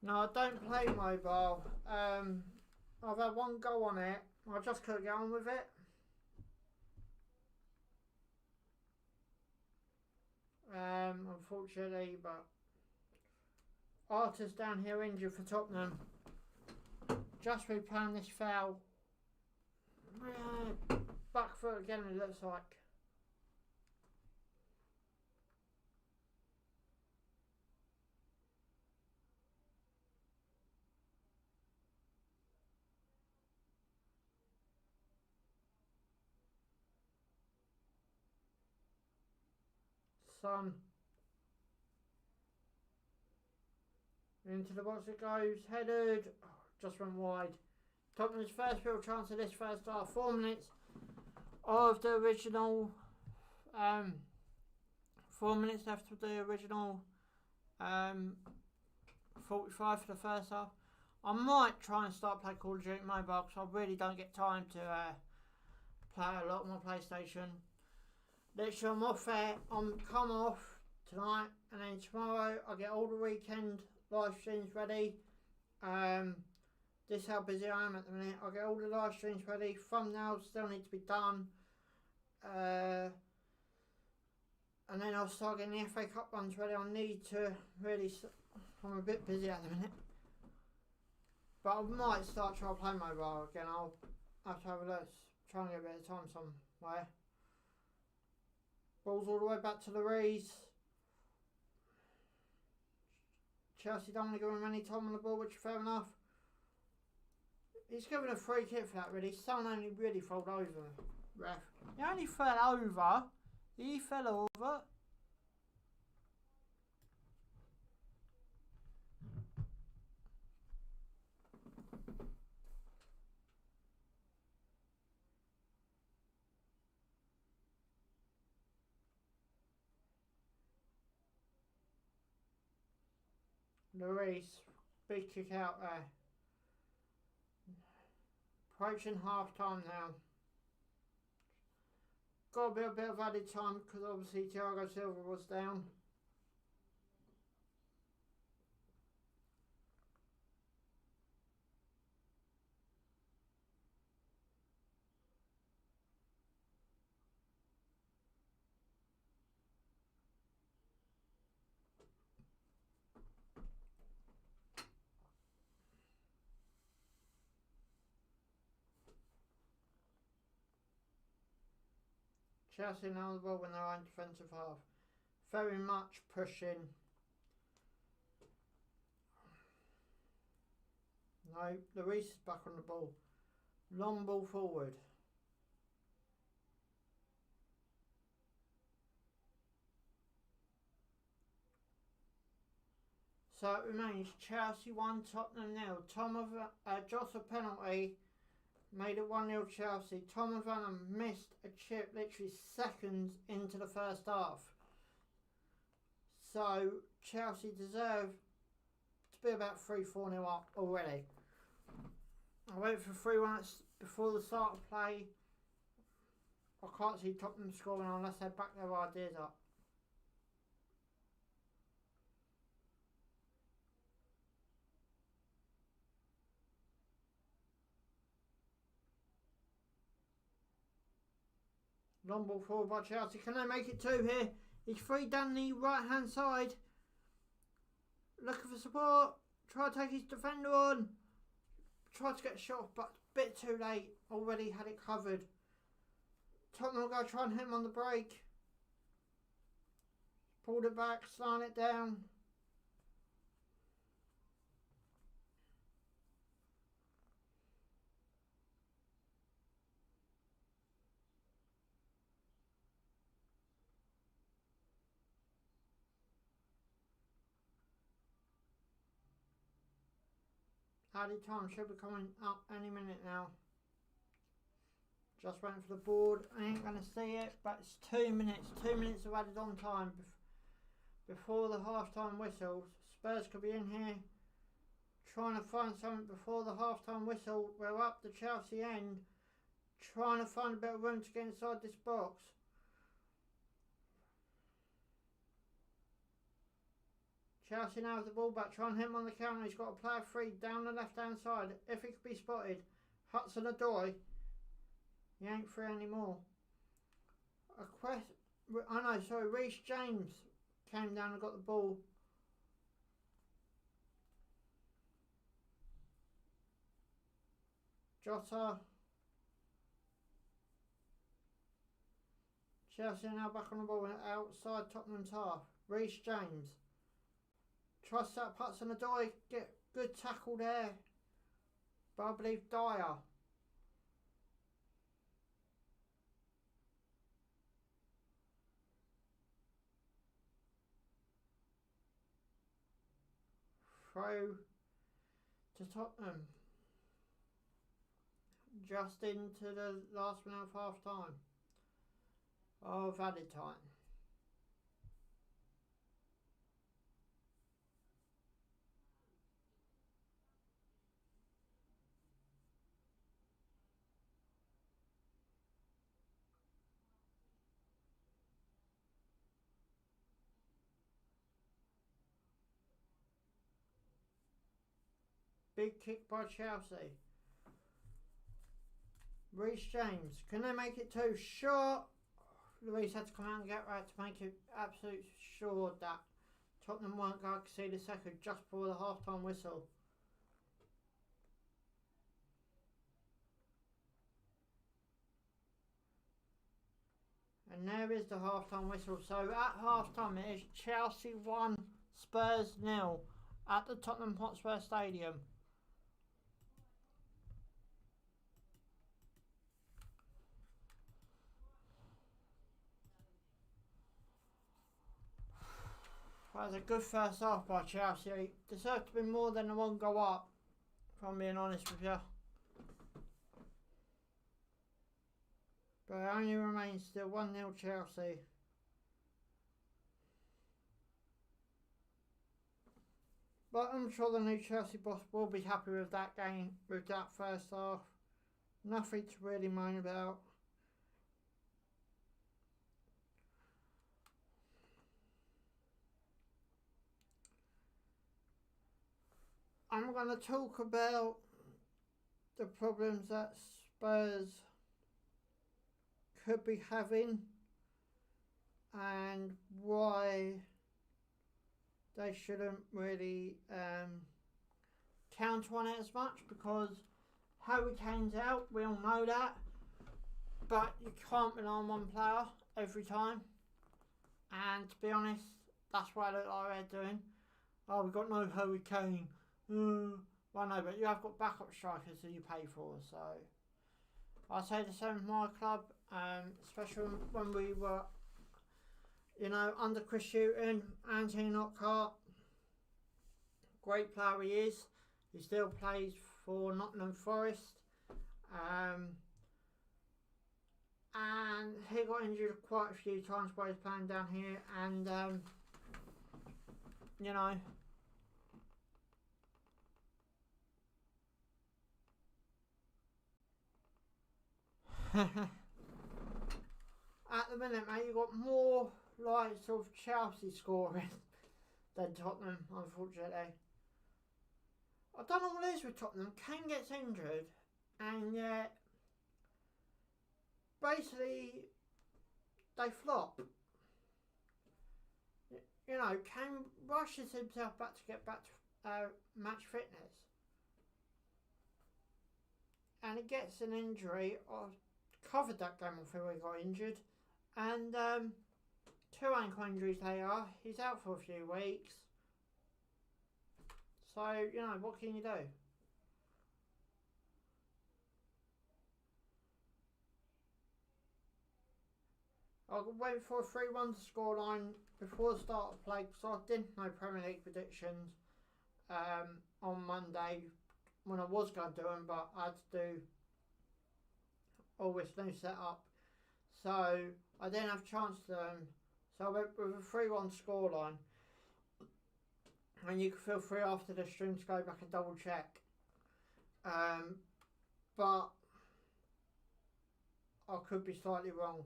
No, I don't play mobile. I've had one go on it. I just couldn't get on with it. Unfortunately, but Arthur's down here injured for Tottenham. Just replaying this foul. Back foot again, it looks like. Son. Into the box it goes, headed. Oh, just went wide. Tottenham's first real chance of this first half. 4 minutes of the original. 4 minutes left of the original 45 for the first half. I might try and start playing Call of Duty Mobile because I really don't get time to play a lot on my PlayStation. Literally, I'm off there. I'm come off tonight, and then tomorrow I get all the weekend live streams ready. This is how busy I am at the minute. I get all the live streams ready. Thumbnails still need to be done. And then I'll start getting the FA Cup runs ready. I need to really. I'm a bit busy at the minute. But I might start trying to play mobile again. I'll have to have a look. Try and get a bit of time somewhere. Ball's all the way back to the Rees. Chelsea don't want to give him any time on the ball, which is fair enough. He's given a free kick for that, really. Son only really fell over, ref. He only fell over. He fell over. Lloris, big kick out there. Approaching half time now. Got a bit of added time because obviously Thiago Silva was down. Chelsea now on the ball when they're in defensive half. Very much pushing. No, Lloris is back on the ball. Long ball forward. So it remains Chelsea 1, Tottenham 0. Jota penalty. Made it 1-0 Chelsea. Tom Vanham missed a chip literally seconds into the first half. So Chelsea deserve to be about 3-4-0 up already. I wait for 3-1 before the start of play. I can't see Tottenham scoring unless they back their ideas up. Long ball forward by Chelsea. Can they make it 2 here? He's free down the right hand side. Looking for support. Try to take his defender on. Tried to get a shot, but a bit too late. Already had it covered. Tottenham will go try and hit him on the break. Pulled it back, slowing it down. Added time should be coming up any minute now. Just waiting for the board. I ain't going to see it, but it's 2 minutes. 2 minutes of added on time before the half-time whistle. Spurs could be in here trying to find something before the half-time whistle. We're up the Chelsea end, trying to find a bit of room to get inside this box. Chelsea now has the ball back, trying to hit him on the counter. He's got a player free down the left-hand side. If he could be spotted, Hudson-Odoi. He ain't free anymore. Reece James came down and got the ball. Jota. Chelsea now back on the ball outside Tottenham's half. Reece James. Tries to set up Hudson-Odoi. Get good tackle there. But I believe Dyer. Throw to Tottenham. Just into the last minute of half time. Of added time. Big kick by Chelsea. Reece James. Can they make it two? Sure. Luis had to come out and get right to make it absolutely sure that Tottenham weren't going to concede a second just before the half-time whistle. And there is the half-time whistle. So at half-time it is Chelsea 1, Spurs 0 at the Tottenham Hotspur Stadium. That was a good first half by Chelsea. Deserved to be more than a one go up, if I'm being honest with you. But it only remains still 1-0 Chelsea. But I'm sure the new Chelsea boss will be happy with that game, with that first half. Nothing to really moan about. I'm going to talk about the problems that Spurs could be having and why they shouldn't really count on it as much, because Harry Kane's out, we all know that, but you can't rely on one player every time, and to be honest, that's what I look like they're doing. Oh, we've got no Harry Kane. Well, no, but you have got backup strikers who you pay for, so I say the same with my club, especially when we were, under Chris Hughton, Anthony Knockhart, great player he is. He still plays for Nottingham Forest, and he got injured quite a few times while he was playing down here, and at the minute, mate, you've got more likes of Chelsea scoring than Tottenham, unfortunately. I don't know what it is with Tottenham. Kane gets injured, and yet basically they flop. Kane rushes himself back to get back to match fitness, and he gets an injury. Covered that game off where he got injured, and 2 ankle injuries later, he's out for a few weeks. So, what can you do? I went for a 3-1 scoreline before the start of play, because I didn't know Premier League predictions on Monday when I was going to do them, but I had to do all this new setup. So I didn't have a chance to do them. So I went with a 3-1 scoreline. And you can feel free after the stream to go back and double check. But I could be slightly wrong.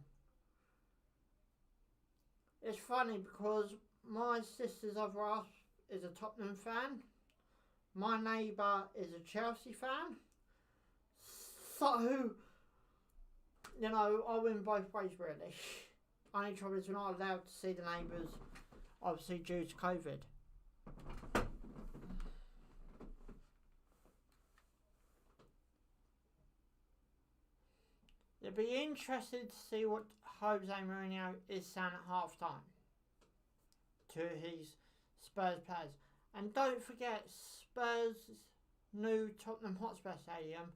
It's funny because my sister's other half is a Tottenham fan. My neighbour is a Chelsea fan. So, you know, I win both ways really. Only trouble is we're not allowed to see the neighbours, obviously due to COVID. You'd be interested to see what Jose Mourinho is saying at half time to his Spurs players. And don't forget, Spurs' new Tottenham Hotspur Stadium,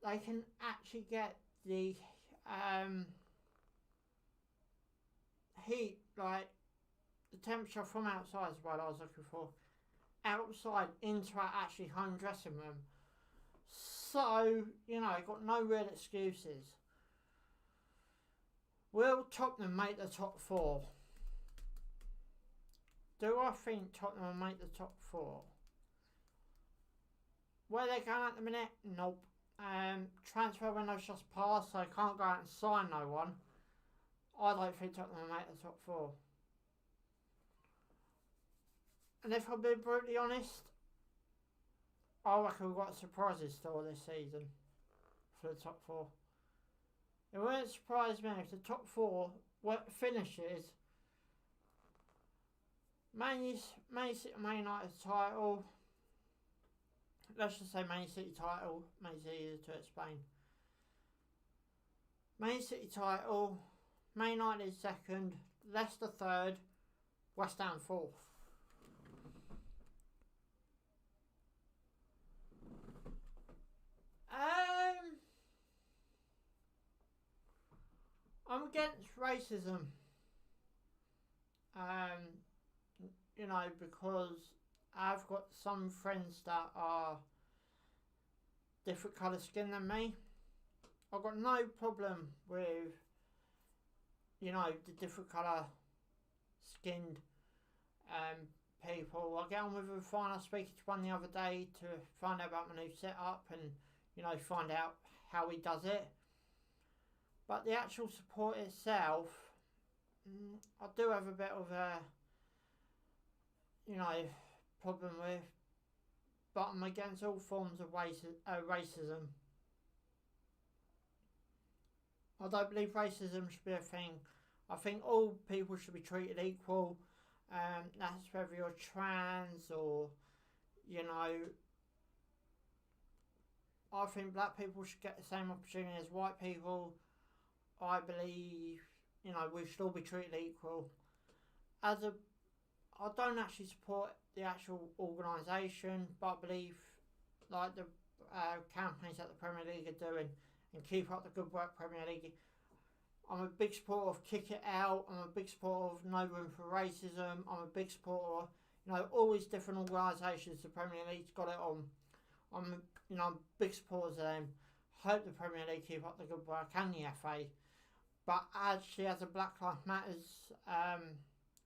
they can actually get the heat, like the temperature from outside is what I was looking for, outside into our actually home dressing room. So, you know, got no real excuses. Will Tottenham make the top 4? Do I think Tottenham will make the top 4? Where they're going at the minute? Nope. Transfer window's just passed, so I can't go out and sign no one. I don't think Tottenham will make the top 4. And if I'm being brutally honest, I reckon we've got a surprises still this season for the top 4. It wouldn't surprise me if the top 4 finishes Man City, Man United title. Let's just say Man City title. Man City to explain. Man City title. Man United second. Leicester third. West Ham fourth. I'm against racism. You know, because I've got some friends that are different colour skin than me. I've got no problem with, you know, the different colour skinned people. I get on with them fine. I was speaking to one the other day to find out about my new setup and, you know, find out how he does it. But the actual support itself, I do have a bit of a, you know, problem with. But I'm against all forms of racism. I don't believe racism should be a thing. I think all people should be treated equal. That's whether you're trans or, you know, I think black people should get the same opportunity as white people. I believe, you know, we should all be treated equal. I don't actually support the actual organisation, but I believe, like, the campaigns that the Premier League are doing and keep up the good work, Premier League. I'm a big supporter of Kick It Out. I'm a big supporter of No Room for Racism. I'm a big supporter of, you know, all these different organisations the Premier League's got it on. I'm big supporters of them. Hope the Premier League keep up the good work and the FA. But actually, as a Black Lives Matters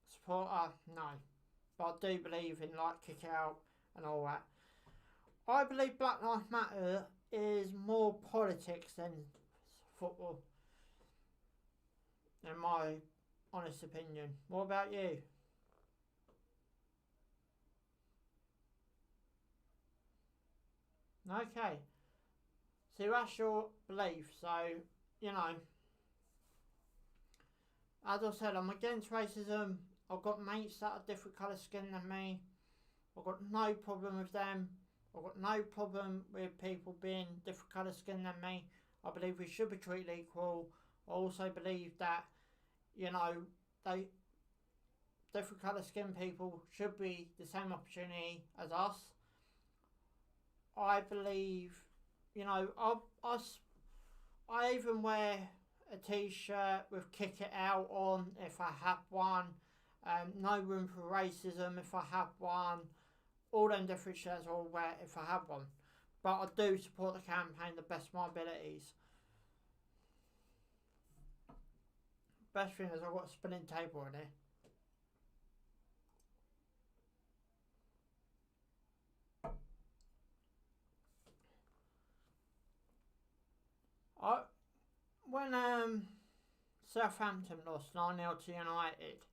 supporter, no. But I do believe in, like, Kick It Out and all that. I believe Black Lives Matter is more politics than football, in my honest opinion. What about you? Okay. So that's your belief. So, you know, as I said, I'm against racism. I've got mates that are different colour skin than me. I've got no problem with them. I've got no problem with people being different colour skin than me. I believe we should be treated equal. I also believe that, you know, different colour skin people should be the same opportunity as us. I believe, you know, I even wear a t-shirt with Kick It Out on if I have one. No Room for Racism if I have one. all them different shirts I'll wear if I have one. But I do support the campaign the best of my abilities. Best thing is I've got a spinning table in here. When Southampton lost 9-0 to United,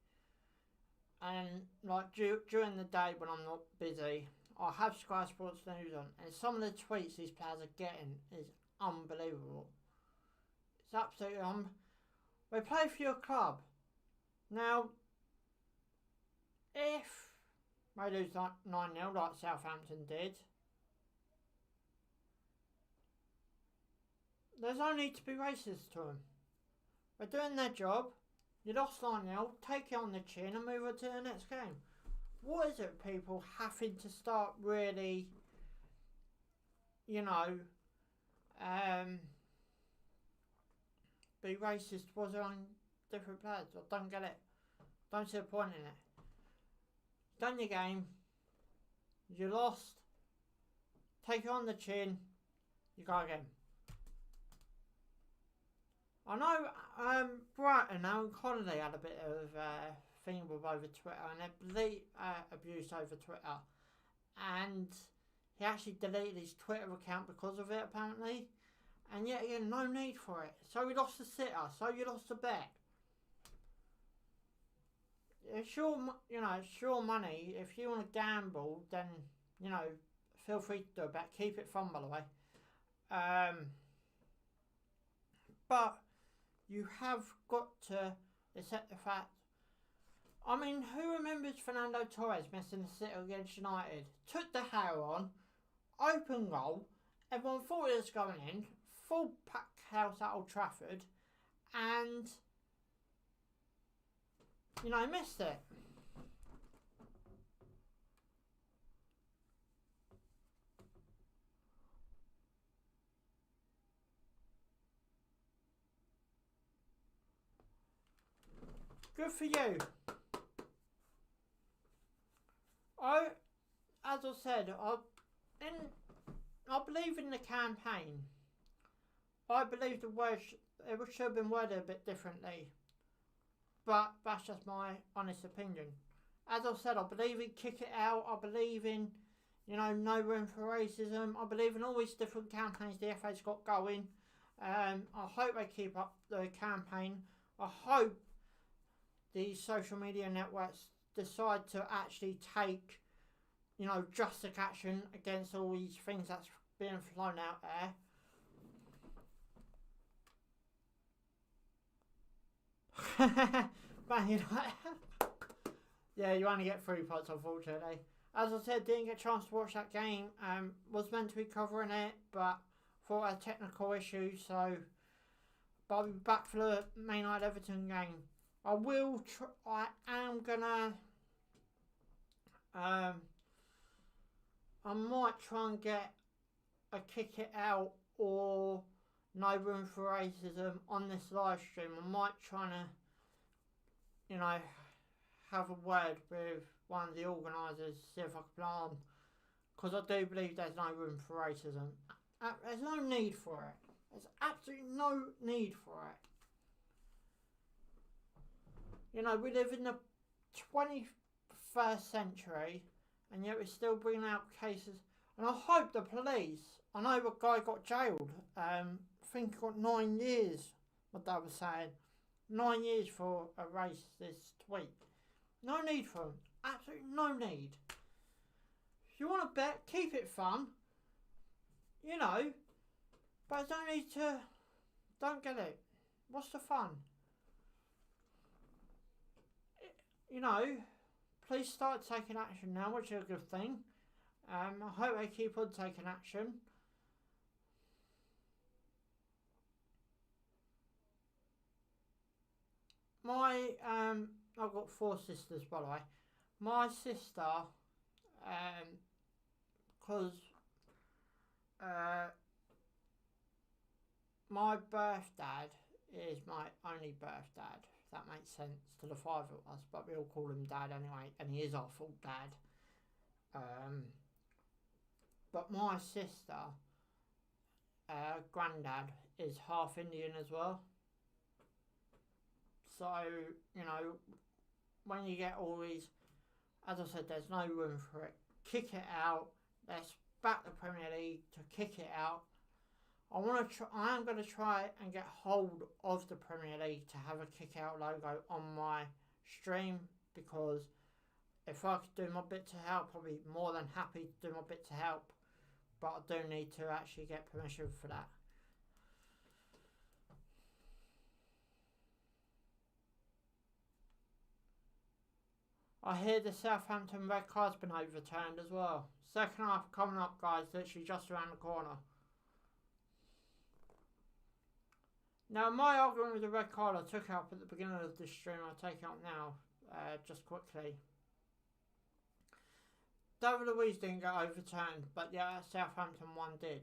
and like during the day when I'm not busy, I have Sky Sports News on, and some of the tweets these players are getting is unbelievable. It's absolutely they play for your club. Now, if they lose 9-0 like Southampton did, there's no need to be racist to them. They're doing their job. You lost 9-0, take it on the chin and move on to the next game. What is it, people having to start really, be racist towards their own different players? I don't get it. Don't see the point in it. Done your game. You lost. Take it on the chin. You go again. I know Brighton and Connolly had a bit of thing with over Twitter, and they abuse over Twitter, and he actually deleted his Twitter account because of it apparently, and yet again no need for it. So he lost the sitter, so you lost the bet. It's your money. If you want to gamble, then feel free to do a bet. Keep it fun, by the way. But you have got to accept the fact. I mean, who remembers Fernando Torres missing the sitter against United? Took the hair on, open goal, everyone thought it was going in, full packed house at Old Trafford, and missed it. Good for you. As I said, I believe in the campaign. I believe the word it should have been worded a bit differently. But that's just my honest opinion. As I said, I believe in kick it out. I believe in, no room for racism. I believe in all these different campaigns the FA's got going. I hope they keep up the campaign. I hope these social media networks decide to actually take, drastic action against all these things that's being flown out there. But yeah, you only get 3 points, unfortunately. As I said, didn't get a chance to watch that game. Was meant to be covering it, but thought I had technical issues, so but I'll be back for the Man United Everton game. I am gonna I might try and get a kick it out or no room for racism on this live stream. I might try to, have a word with one of the organisers, see if I can plan on, because I do believe there's no room for racism. There's no need for it. There's absolutely no need for it. We live in the 21st century, and yet we're still bringing out cases. And I hope the police, I know a guy got jailed, I think he got 9 years, my dad was saying. 9 years for a racist tweet. No need for them. Absolutely no need. If you want to bet, keep it fun. But don't need to. Don't get it. What's the fun? Please start taking action now, which is a good thing. I hope they keep on taking action. I've got 4 sisters, by the way. My sister, because my birth dad is my only birth dad, if that makes sense to the 5 of us, but we all call him dad anyway, and he is our full dad. But my sister, granddad, is half Indian as well. So, you know, when you get all these, as I said, there's no room for it. Kick it out. Let's back the Premier League to kick it out. I am going to try and get hold of the Premier League to have a kick out logo on my stream, because if I could do my bit to help, I'll be more than happy to do my bit to help. But I do need to actually get permission for that. I hear the Southampton red card's been overturned as well. Second half coming up, guys, literally just around the corner. Now, my argument with the red card I took up at the beginning of the stream, I'll take it up now, just quickly. David Luiz didn't get overturned, but yeah, Southampton one did.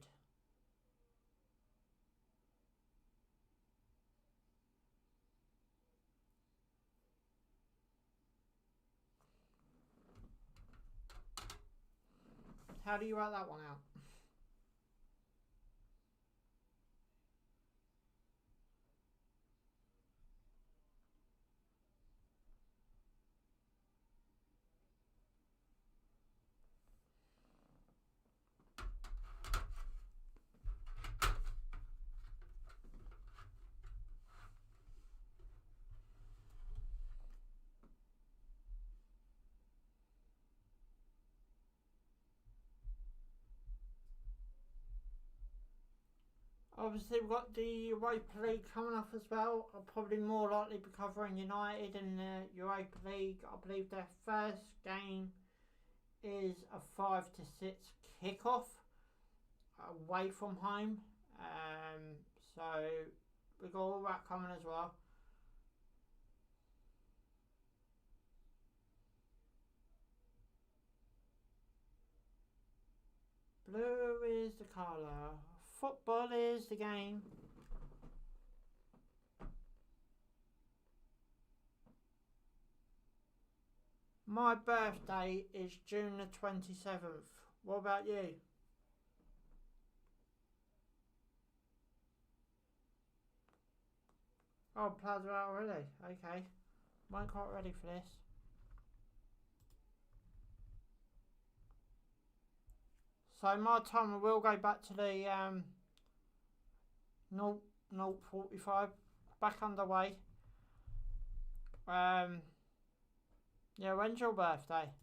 How do you write that one out? Obviously, we've got the Europa League coming up as well. I'll probably more likely be covering United in the Europa League. I believe their first game is a 5 to 6 kickoff away from home. So we've got all that coming as well. Blue is the colour. Football is the game. My birthday is June the 27th. What about you? Oh, plans are out already. Okay. Weren't quite ready for this. So my timer will go back to the 0:45, back underway. Yeah, when's your birthday?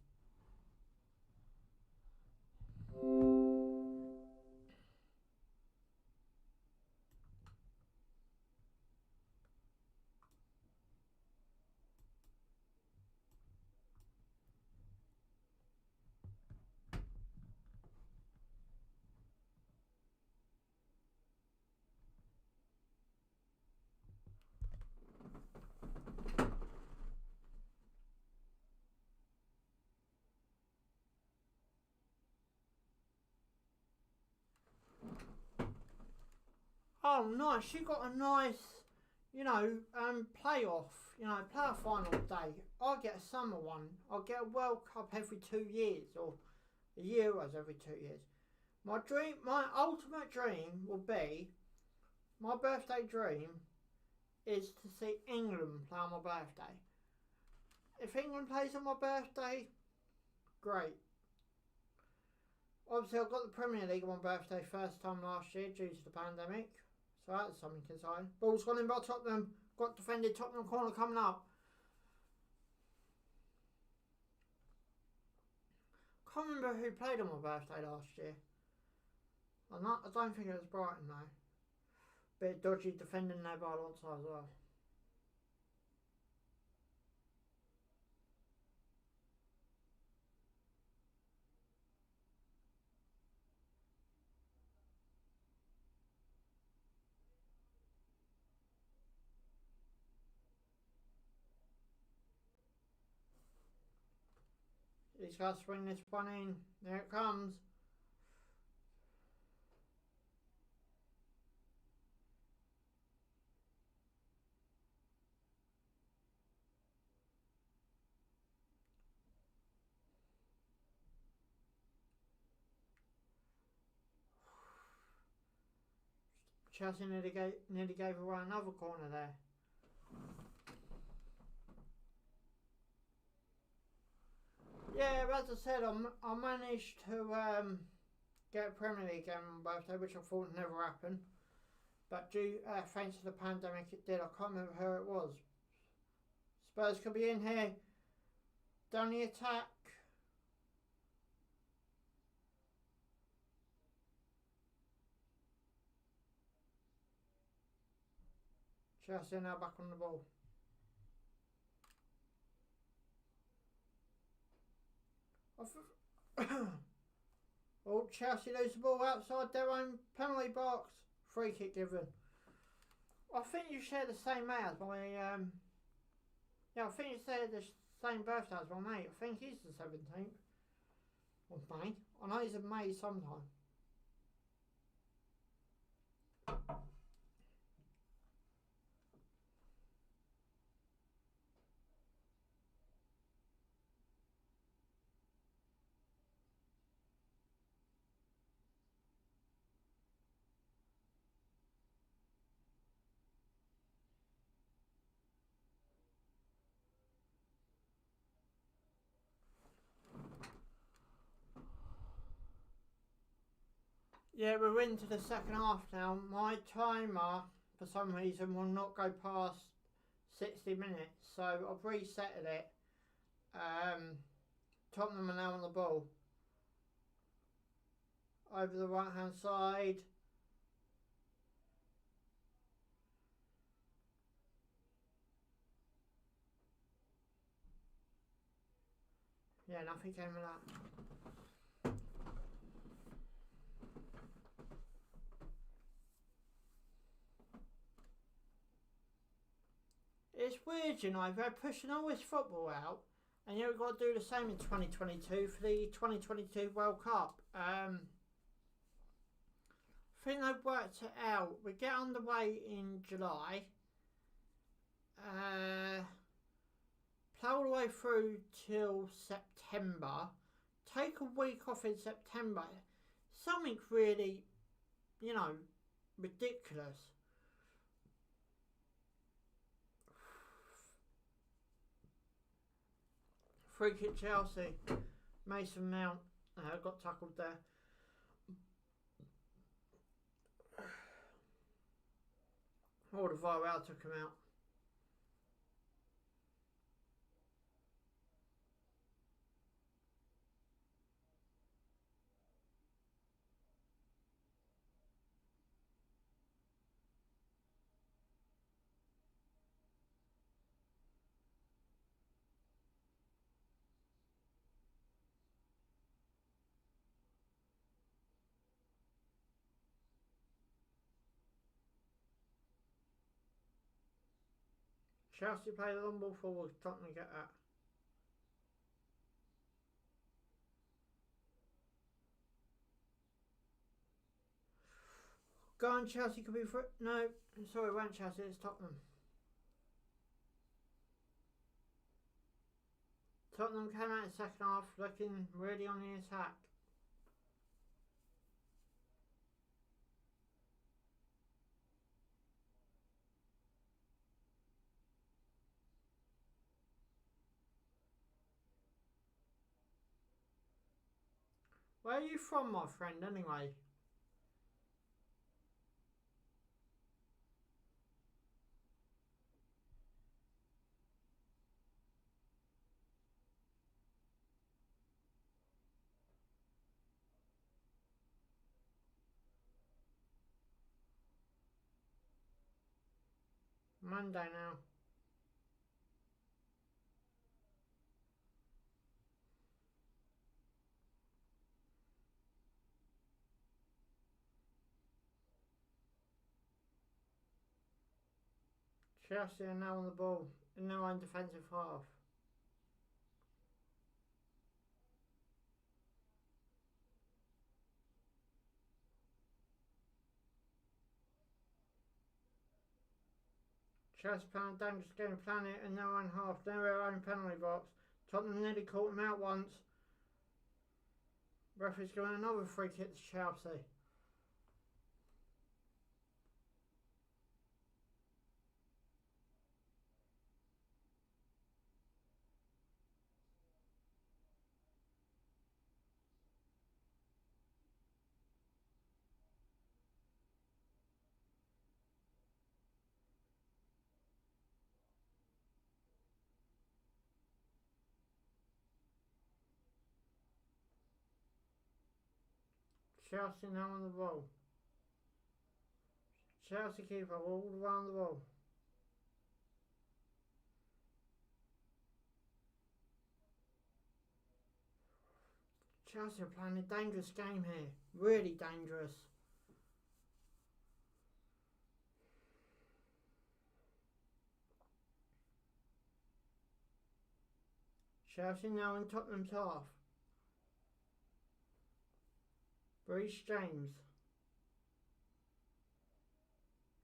Oh, nice. You got a nice, playoff, playoff final day. I get a summer one. I get a World Cup every 2 years, or the Euros every 2 years. My ultimate dream will be, my birthday dream is to see England play on my birthday. If England plays on my birthday, great. Obviously, I got the Premier League on my birthday first time last year due to the pandemic. So that's something exciting. Ball's gone in by Tottenham. Got defended Tottenham corner coming up. Can't remember who played on my birthday last year. I don't think it was Brighton though. Bit dodgy defending there by Alonso as well. He's got to swing this one in. There it comes. Chelsea nearly gave away another corner there. Yeah, as I said, I managed to get a Premier League game on my birthday, which I thought would never happen. But thanks to the pandemic, it did. I can't remember who it was. Spurs could be in here. Down the attack. Chelsea are now back on the ball. Oh, Chelsea lose the ball outside their own penalty box. Free kick given. I think you share the same mate as my yeah, I think you share the same birthday as my mate. I think he's the 17th of May. I know he's in May sometime. Yeah, we're into the second half now. My timer, for some reason, will not go past 60 minutes, so I've reset it. Tottenham are now on the ball. Over the right hand side. Yeah, nothing came of that. It's weird, you know, they're pushing all this football out, and you've got to do the same in 2022 for the 2022 World Cup. I think they've worked it out. We get underway in July, play all the way through till September, take a week off in September. Something really, you know, ridiculous. Free kick Chelsea. Mason Mount got tackled there. Oh, the VAR took him out. Chelsea play the long ball forward. Tottenham get that. Go on, Chelsea could be for it. No, sorry, it won't Chelsea, it's Tottenham. Tottenham came out in the second half looking really on the attack. Where are you from, my friend, anyway? Monday now. Chelsea are now on the ball in their own defensive half. Chelsea playing a dangerous game, playing it in their own half, their own penalty box. Tottenham nearly caught him out once. Referee's giving another free kick to Chelsea. Chelsea now on the ball. Chelsea keeper all around the ball. Chelsea are playing a dangerous game here. Really dangerous. Chelsea now in Tottenham's half. Reece James.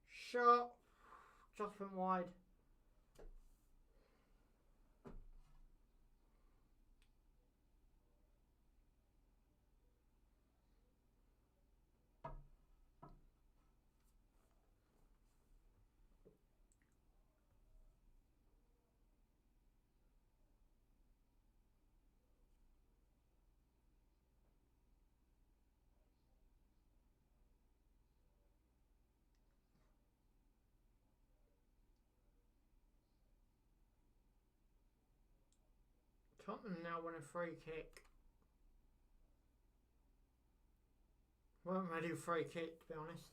Shot. Just went wide. Tottenham now win a free kick. Weren't ready for free kick, to be honest.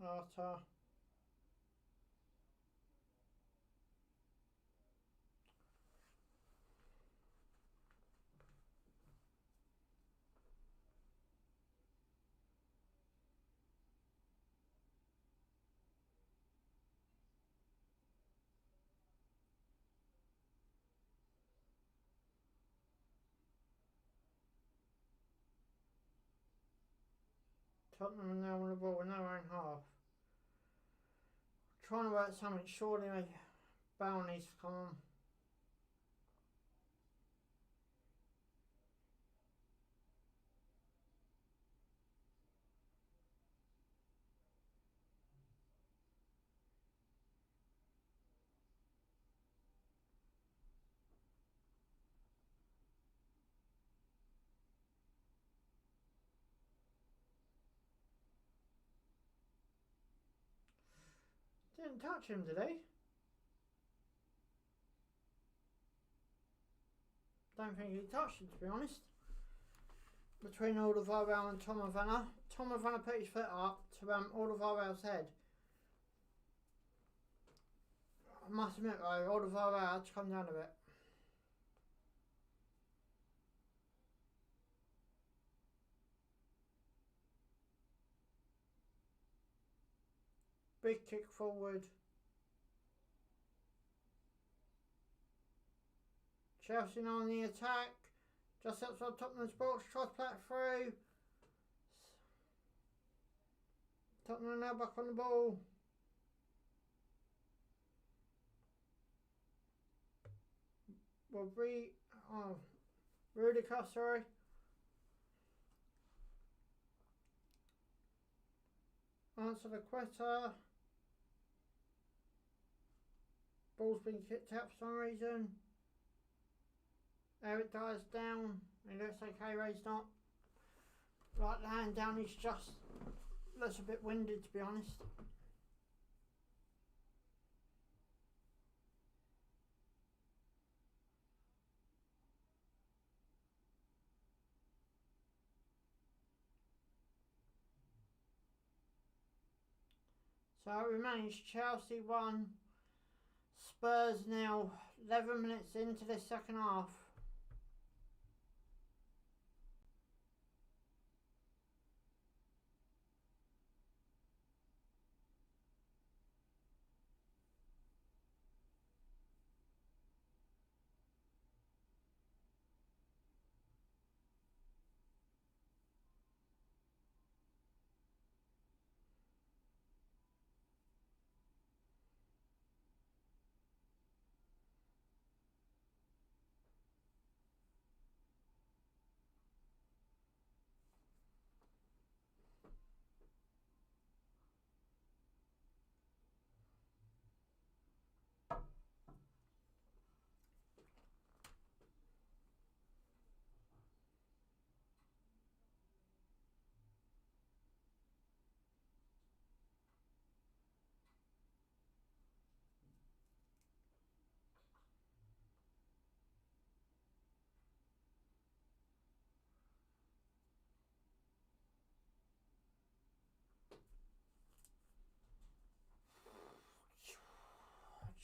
Arthur. Tottenham are now on the ball in their own half. Trying to work something, surely Bale needs to come on. Didn't touch him, did he? Don't think he touched him, to be honest. Between Alderweireld and Tomavanna. Tomavanna put his foot up to Alderweireld's head. I must admit though, Alderweireld had to come down a bit. Big kick forward. Chelsea now on the attack. Just outside Tottenham's box. Tries to play it through. Tottenham now back on the ball. Well, Rudiger, sorry. Answer the quitter. Ball's been kicked out for some reason. Eric Dyer's down. He looks okay, Ray's not. Right, lying down, he's just looks a bit winded, to be honest. So it remains Chelsea 1, Spurs nil, 11 minutes into the second half.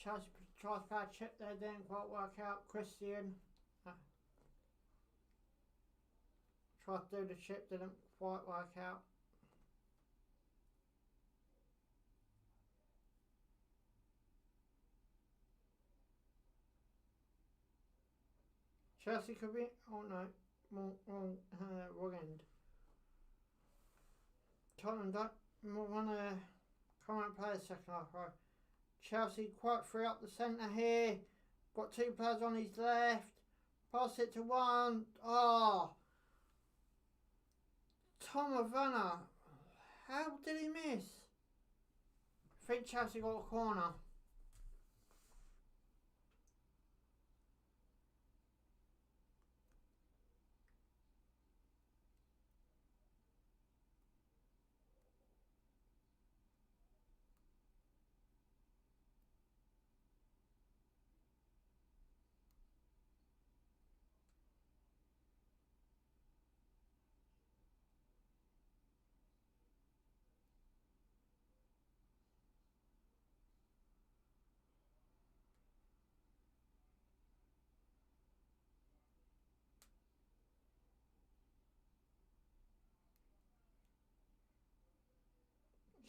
Chelsea tried to play a chip there, didn't quite work out. Christian tried to do the chip, didn't quite work out. Chelsea could be. Oh no, wrong end. Tottenham don't want to come out and play the second half, right? Chelsea quite free up the centre here. Got two players on his left. Pass it to one. Oh, Thomas Werner. How did he miss? I think Chelsea got a corner.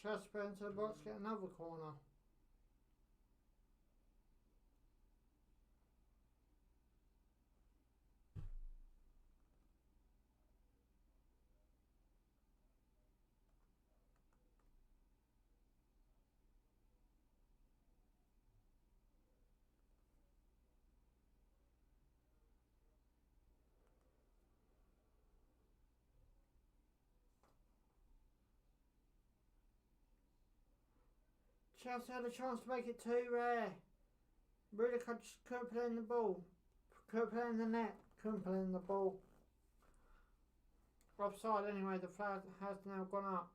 Chelsea put into the box, get another corner. Chelsea had a chance to make it 2 rare. Really couldn't play in the ball. Couldn't play in the net. Couldn't play in the ball. Offside anyway, the flag has now gone up.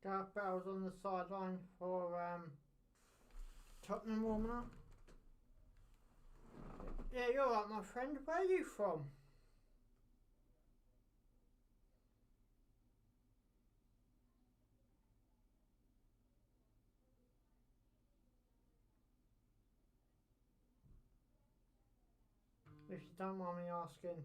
Gareth Bale's on the sideline for Tottenham warming up. Yeah, you're right, my friend. Where are you from? If you don't mind me asking.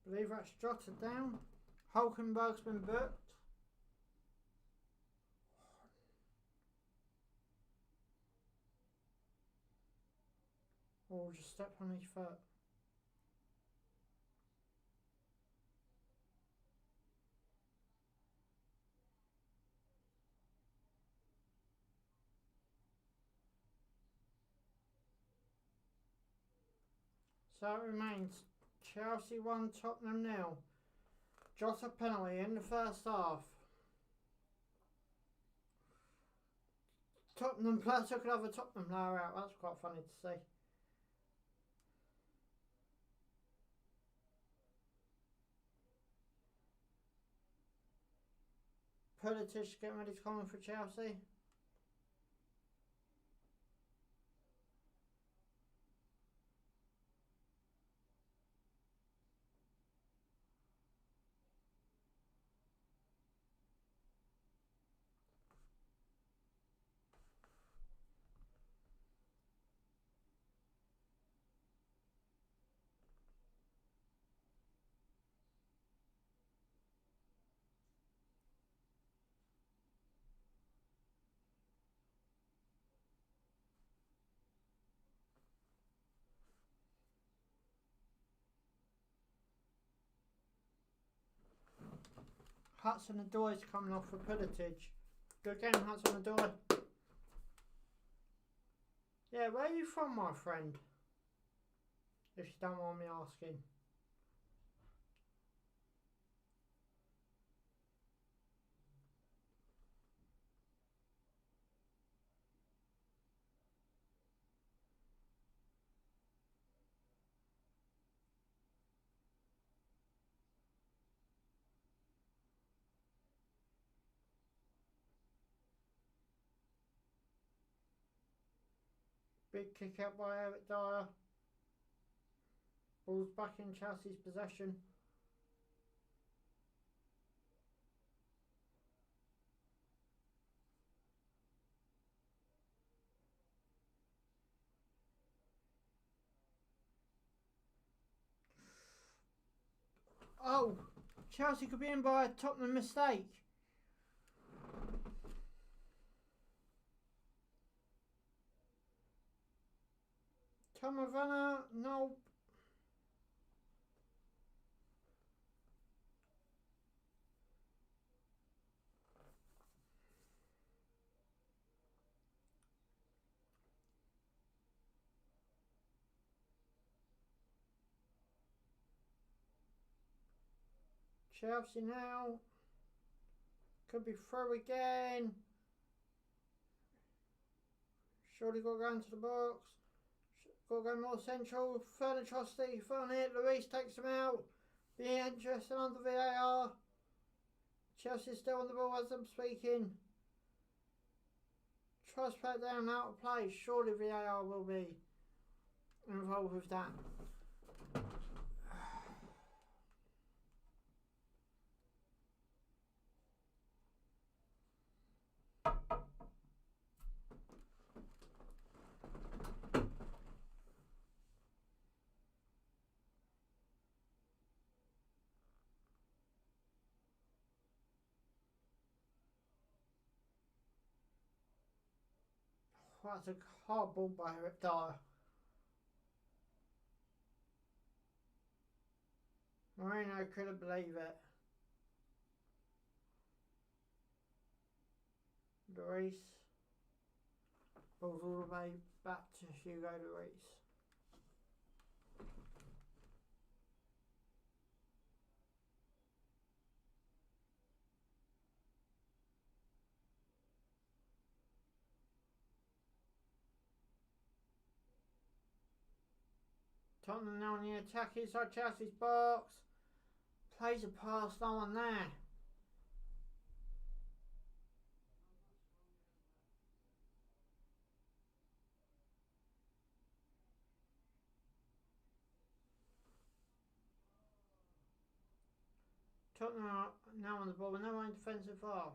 Believe that's jotted down. Hulkenberg's been booked. Oh, just stepped on his foot. So it remains Chelsea 1, Tottenham 0. Jota penalty in the first half. Tottenham player took another Tottenham player out. That's quite funny to see. Pulisic getting ready to come in for Chelsea. Hudson-Odoi is coming off for Pulisic. Good game, Hudson-Odoi. Yeah, where are you from, my friend? If you don't mind me asking. Big kick out by Eric Dyer. Ball's back in Chelsea's possession. Oh, Chelsea could be in by a Tottenham mistake. Tomovana, no. Chelsea now. Could be through again. Surely got to go into the box. Got to go more central. Furnitrosty, Furnier, Luis takes him out. Be interesting under VAR. Chelsea still on the ball as I'm speaking. Tries to play it down out of play. Surely VAR will be involved with that. That's a hard ball by Eric Dyer. Moreno couldn't believe it. Lloris. Ball's all the way back to Hugo Lloris. Tottenham now on the attack inside Chelsea's box. Plays a pass, no one there. Tottenham now on the ball, no one defensive half.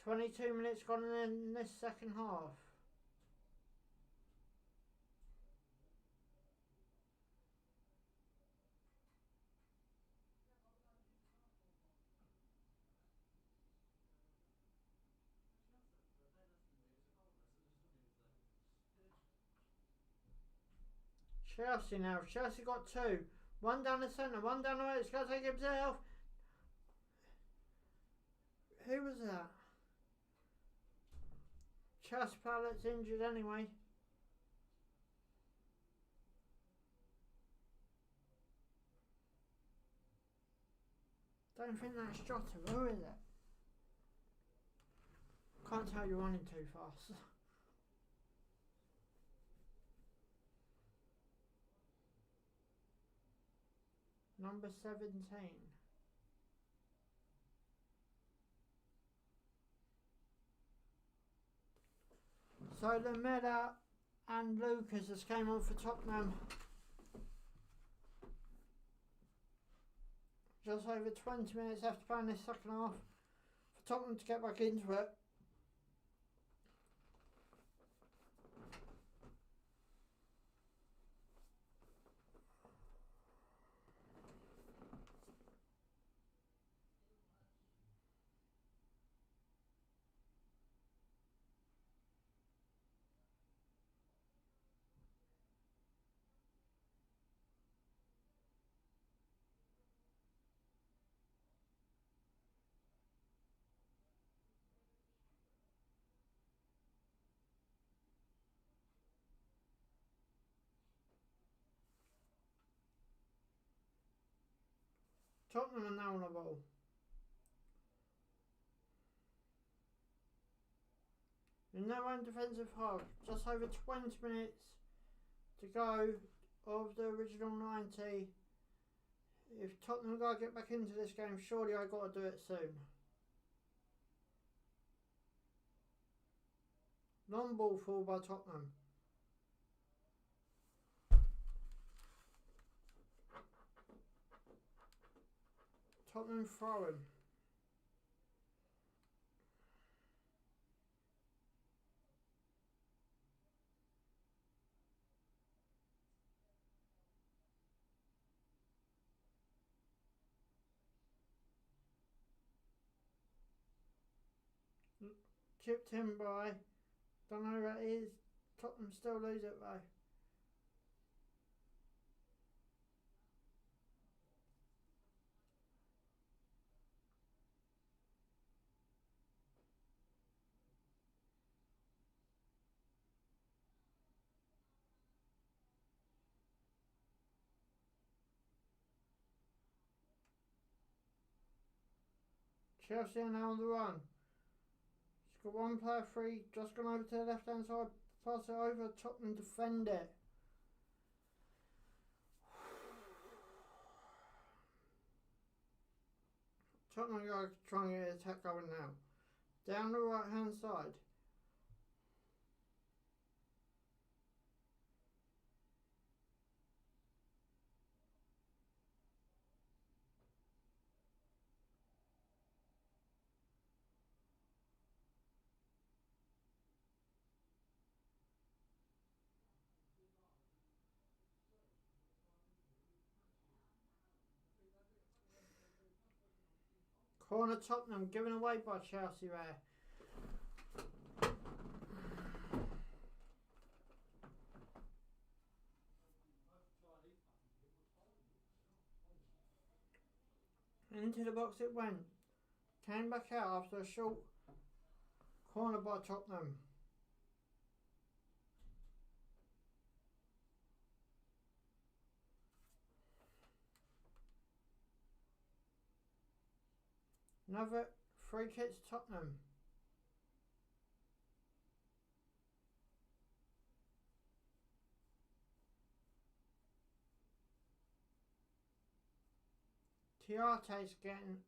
22 minutes gone in this second half. Chelsea now. Chelsea got two. One down the centre, one down the right. He's got to take himself. Who was that? Chelsea pilot's injured anyway. Don't think that's Jota, who is it? Can't tell you're running too fast. Number 17. So Lamela and Lucas has came on for Tottenham. Just over 20 minutes left to play in this second half for Tottenham to get back into it. Tottenham are now on the ball. In their own defensive half, just over 20 minutes to go of the original 90. If Tottenham got to get back into this game, surely I got to do it soon. Long ball fall by Tottenham. Tottenham throwing. Chipped in by, don't know who that is. Tottenham still lose it though. Chelsea are now on the run. It's got one player free, just gone over to the left hand side, pass it over, Tottenham defend it. Tottenham are trying to get an attack going now. Down the right hand side. Corner Tottenham given away by Chelsea there. Into the box it went. Came back out after a short corner by Tottenham. Another free kick to Tottenham. Tiarte's getting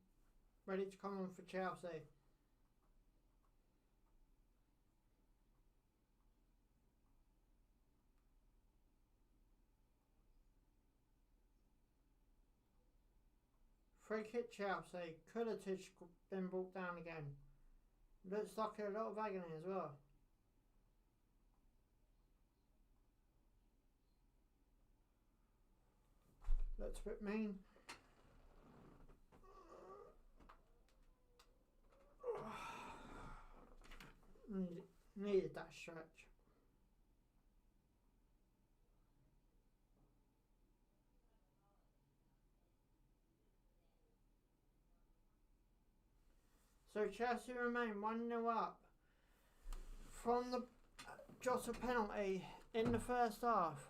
ready to come on for Chelsea. Free kick Chelsea. Could have been brought down again. Looks like a lot of agony as well. Looks a bit mean. Needed that stretch. So Chelsea remain 1-0 up from the Jota penalty in the first half.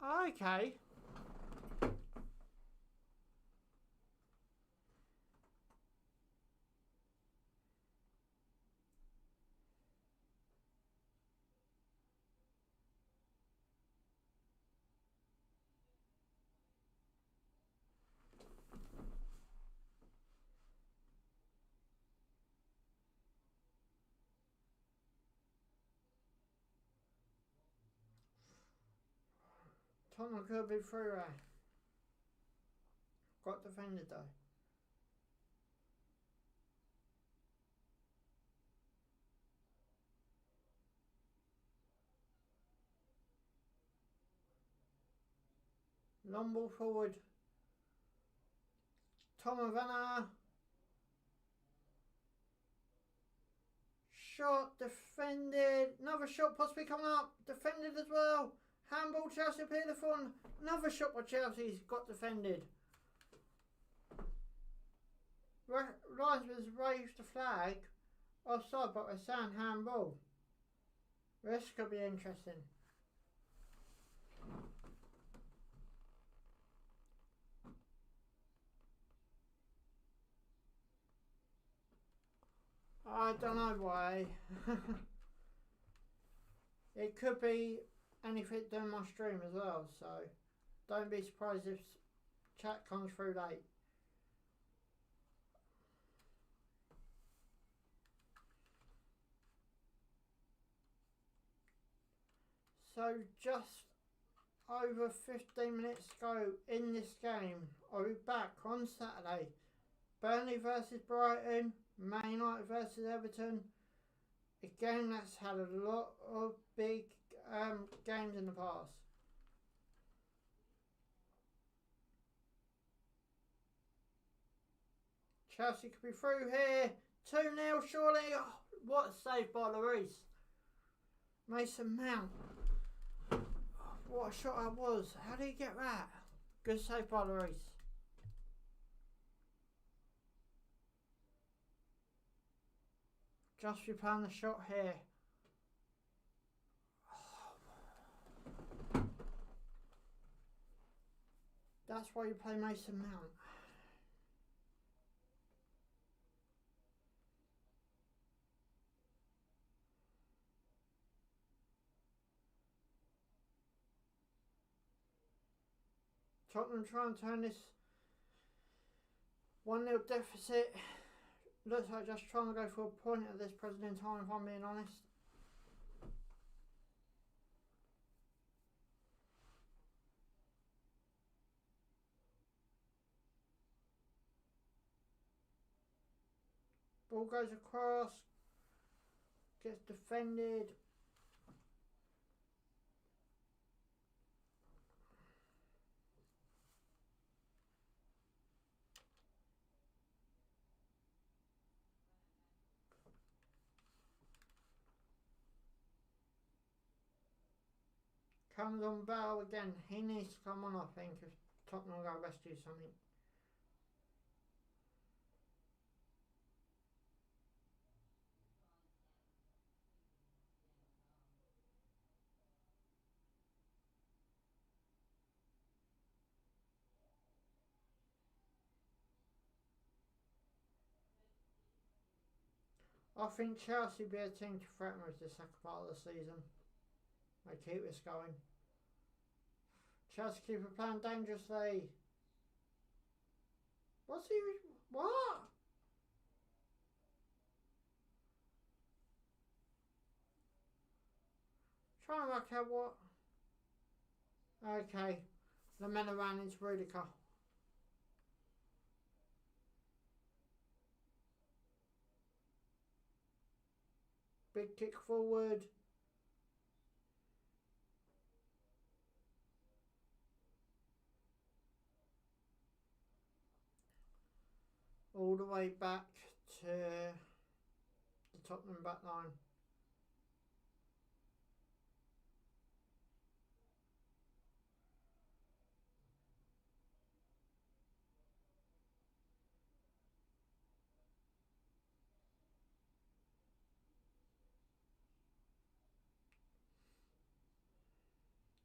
Okay. Tottenham could be through there. Got defended though. Long ball forward. Tom Vanna. Shot defended. Another shot possibly coming up. Defended as well. Handball Chelsea appear the front. Another shot by Chelsea's got defended. Linesman's raised the flag. Offside, but we're saying handball. This could be interesting. I don't know why. It could be anything doing my stream as well, so don't be surprised if chat comes through late. So just over 15 minutes to go in this game. I'll be back on Saturday. Burnley versus Brighton, Man United versus Everton. A game that's had a lot of big games in the past. Chelsea could be through here. 2-0 surely. Oh, what a save by Lloris. Mason Mount. Oh, what a shot that was. How did he get that? Good save by Lloris. Just replaying the shot here. That's why you play Mason Mount. Tottenham try and turn this 1-0 deficit. Looks like just trying to go for a point at this present in time, if I'm being honest. Ball goes across, gets defended. Comes on Bell again. He needs to come on, I think, if Tottenham will go rescue something. I think Chelsea be a team to threaten with the second part of the season. They keep this going. Chelsea keep playing dangerously. What's he? What? Trying to work out what. Okay. Lamella ran into Rudiger. Big kick forward. All the way back to the Tottenham back line.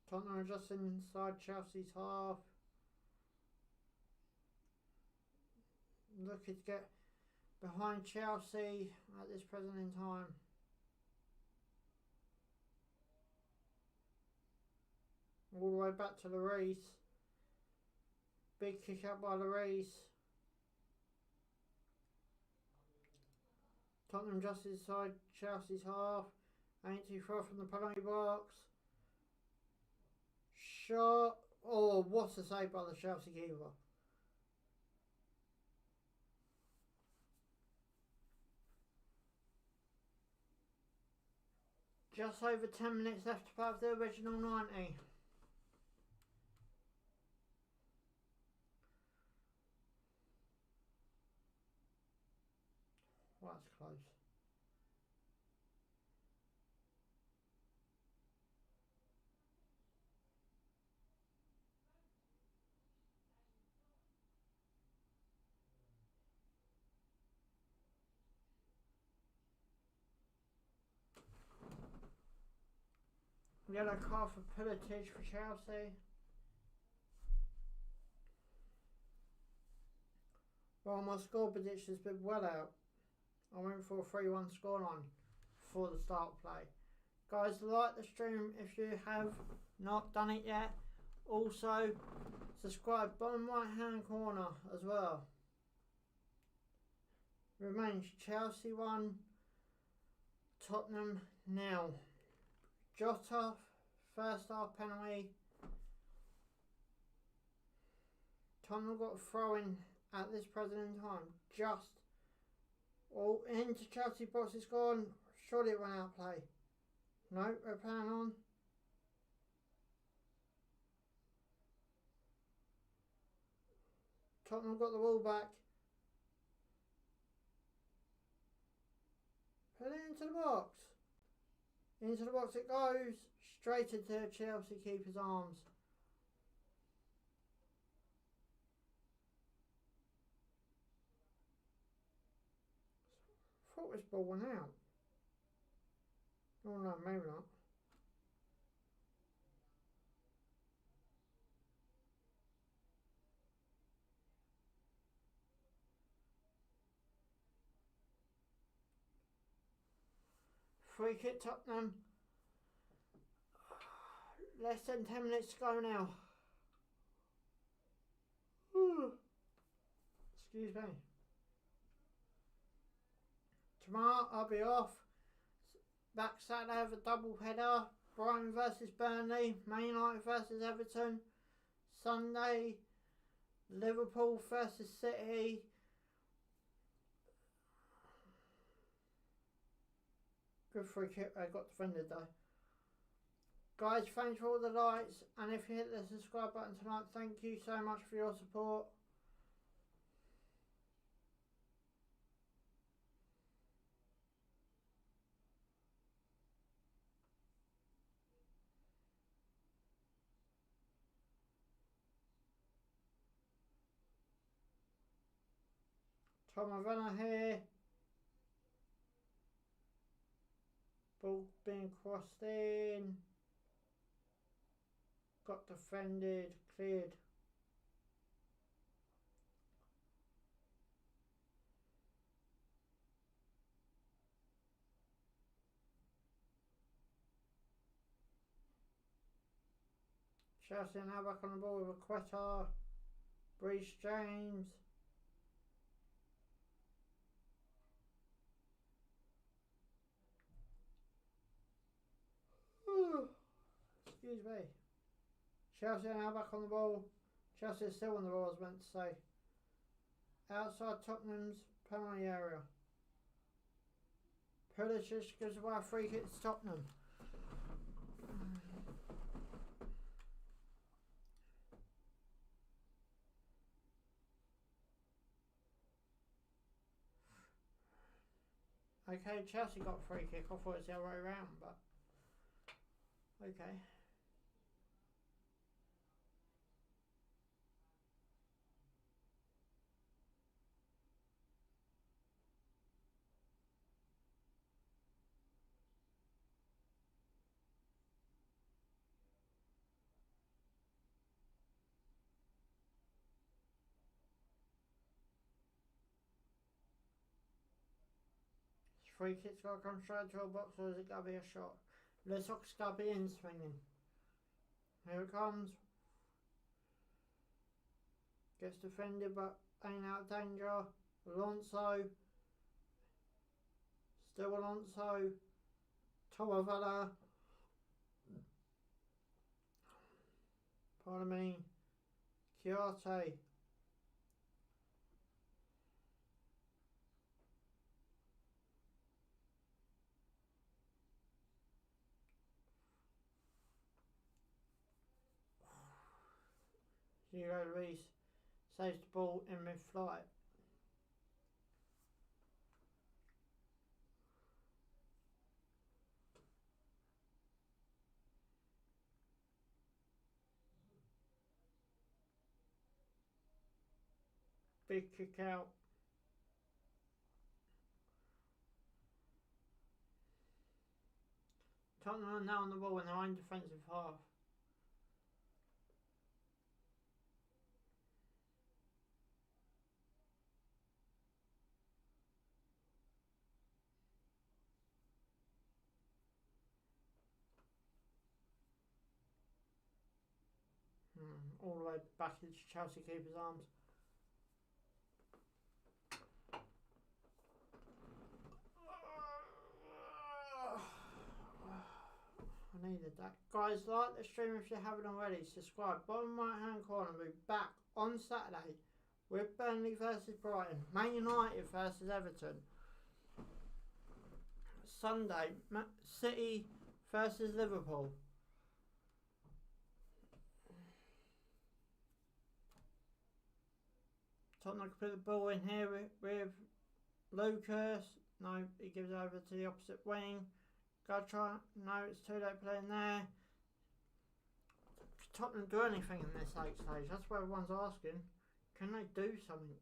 Tottenham are just inside Chelsea's half. Looking to get behind Chelsea at this present in time. All the way back to Lloris. Big kick out by Lloris. Tottenham just inside Chelsea's half. Ain't too far from the penalty box. shot. Oh, what a save by the Chelsea keeper. Just over 10 minutes left to play of the original 90. Well, that's close. Yellow card for Pulisic for Chelsea. Well, my score prediction's been well out. I went for a 3-1 scoreline before the start of play. Guys, like the stream if you have not done it yet. Also, subscribe bottom right hand corner as well. Remains Chelsea 1, Tottenham 0. Jota, first half penalty. Tottenham got a throw in at this present in time. Just all into Chelsea box, it's gone. Surely it went out of play. No, we're playing on. Tottenham got the ball back. Put it into the box. Into the box it goes. Straight into Chelsea keeper's arms. I thought this ball went out. Oh no, maybe not. Free kick Tottenham. Less than 10 minutes to go now. Excuse me. Tomorrow I'll be off. Back Saturday I have a double header. Brighton versus Burnley. Man United versus Everton. Sunday Liverpool versus City. Good free kick. I got defended though. Guys, thanks for all the likes, and if you hit the subscribe button tonight, thank you so much for your support. Tom Avena here. Ball being crossed in. Got defended, cleared. Chelsea now back on the ball with a Quetta. Breach James. Excuse me. Chelsea now back on the ball. Chelsea is still on the ball, I was meant to say. Outside Tottenham's penalty area. Pulisic gives away a free kick to Tottenham. Okay, Chelsea got a free kick. I thought it was the other way around, but okay. Free kick's got to come straight to a box, or is it going to be a shot? Looks like it's going to be in swinging. Here it comes. Gets defended but ain't out of danger. Alonso. Still Alonso. Tomavella. Economy. Kyoto. Zero Reese saves the ball in mid-flight. Big kick out. Tottenham are now on the ball in their own defensive half. All the way back into Chelsea keeper's arms. I needed that. Guys, like the stream if you haven't already. Subscribe. Bottom right hand corner. We'll be back on Saturday with Burnley versus Brighton. Man United versus Everton. Sunday, City versus Liverpool. Tottenham can put the ball in here with Lucas. No, he gives it over to the opposite wing. Gotcha. No, it's too late playing there. Can Tottenham do anything in this late stage? That's what everyone's asking. Can they do something?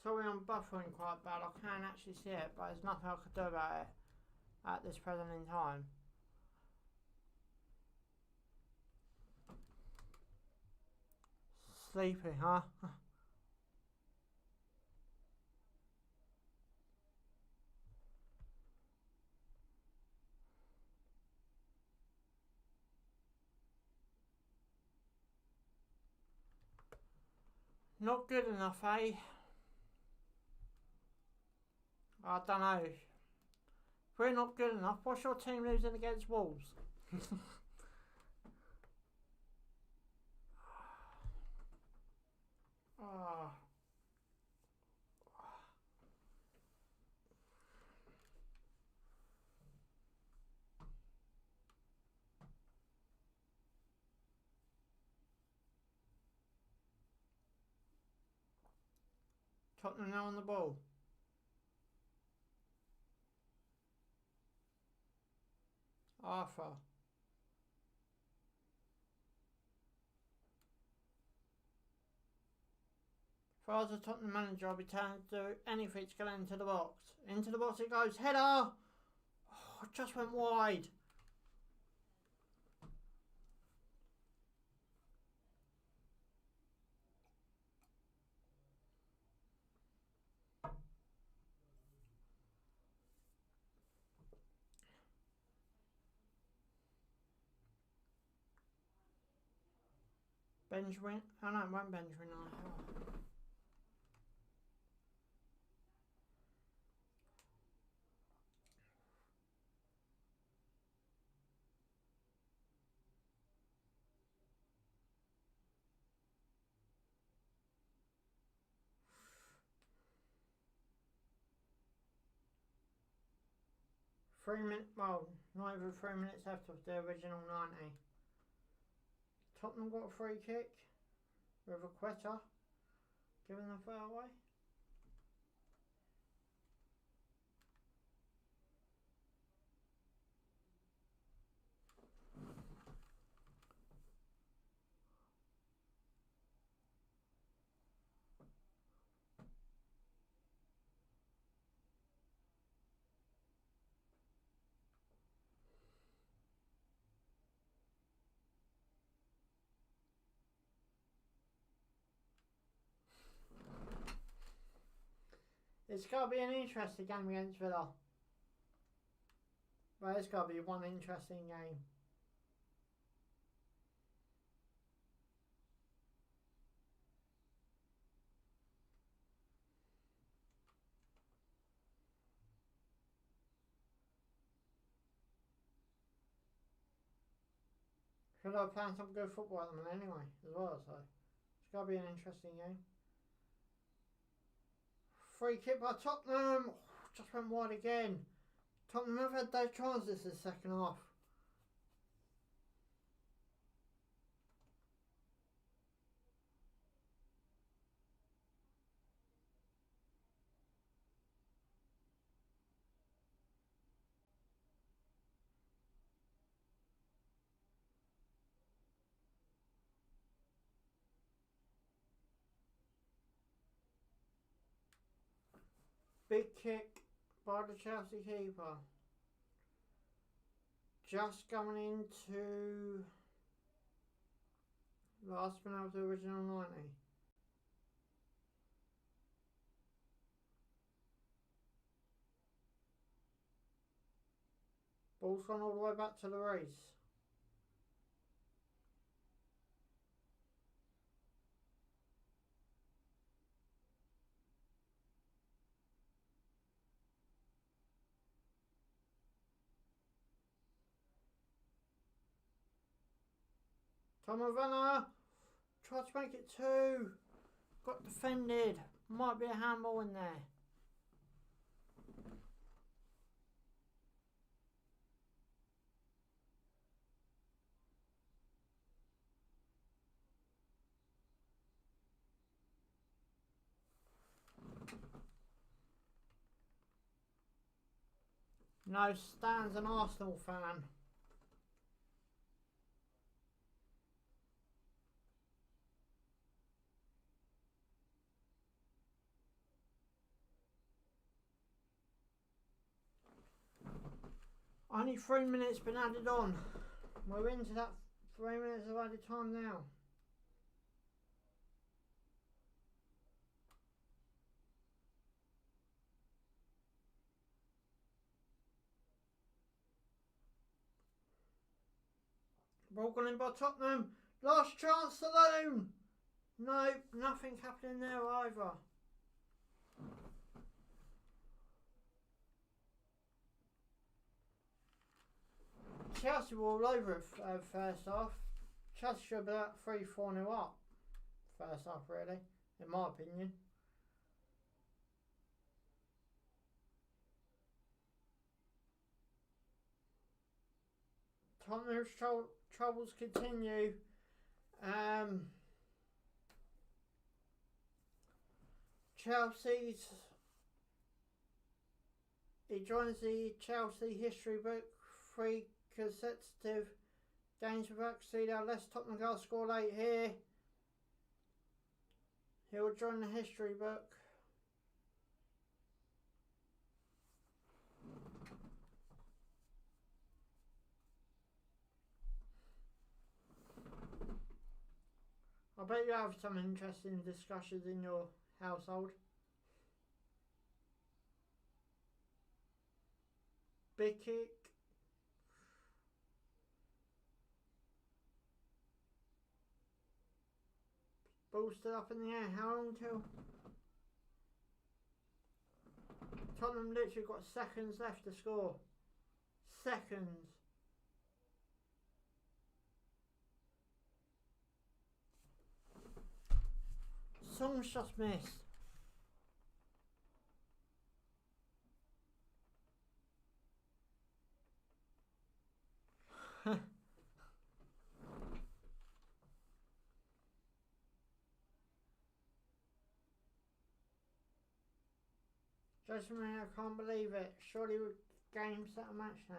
Sorry I'm buffering quite bad, I can actually see it, but there's nothing I could do about it at this present in time. Sleepy, huh? Not good enough, eh? I don't know. If we're not good enough, what's your team losing against Wolves? Oh. Tottenham now on the ball. Arthur. If I was a Tottenham manager, I'd be trying to do anything to get into the box. Into the box it goes. Header! Oh, it just went wide. Benjamin. Oh no, it won't Benjamin. Oh. 3 minutes, well, not even 3 minutes left of the original 90. Tottenham got a free kick with a Quetta giving the fair away. It's got to be an interesting game against Villa. But it's got to be one interesting game. Should I plan some good football at the minute anyway, as well, so it's got to be an interesting game. Free kick by Tottenham. Just went wide again. Tottenham have had their chances this second half. Big kick by the Chelsea keeper. Just going into last minute of the original 90. Ball's gone all the way back to the race. Tom Ravenna tried to make it 2. Got defended. Might be a handball in there. No, Stan's an Arsenal fan. Only 3 minutes been added on. We're into that 3 minutes of added time now. Ball gone in by Tottenham. Last chance saloon. No, nothing happening there either. Chelsea were all over it first half. Chelsea should be about 3-4-0 up first half, really, in my opinion. Tottenham's troubles continue. Chelsea's. He joins the Chelsea history book. 3 consecutive games without conceding, unless Tottenham goals score late here. He will join the history book. I bet you have some interesting discussions in your household. Big kick. Ball stood up in the air. How long till? Tottenham literally got seconds left to score. Seconds. Song's just missed. Just a minute, I can't believe it. Surely we're game, set, a match now.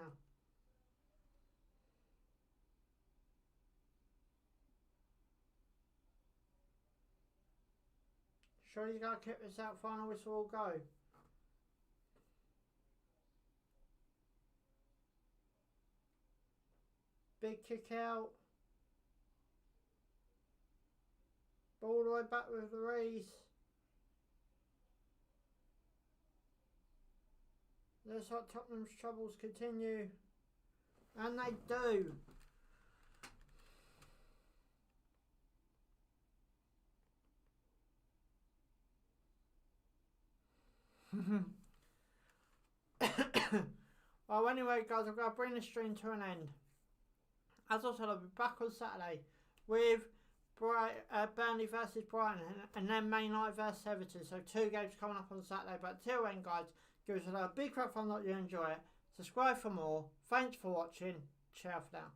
Surely he's got to keep this out, final whistle will go. Big kick out. Ball all the way back with the race. Looks like Tottenham's troubles continue. And they do. Well, anyway, guys, I'm going to bring the stream to an end. As I said, I'll be back on Saturday with Burnley versus Brighton and then Man United versus Everton. So 2 games coming up on Saturday. But till then, guys, give us a big crap fun that you enjoy it. Subscribe for more. Thanks for watching. Ciao for now.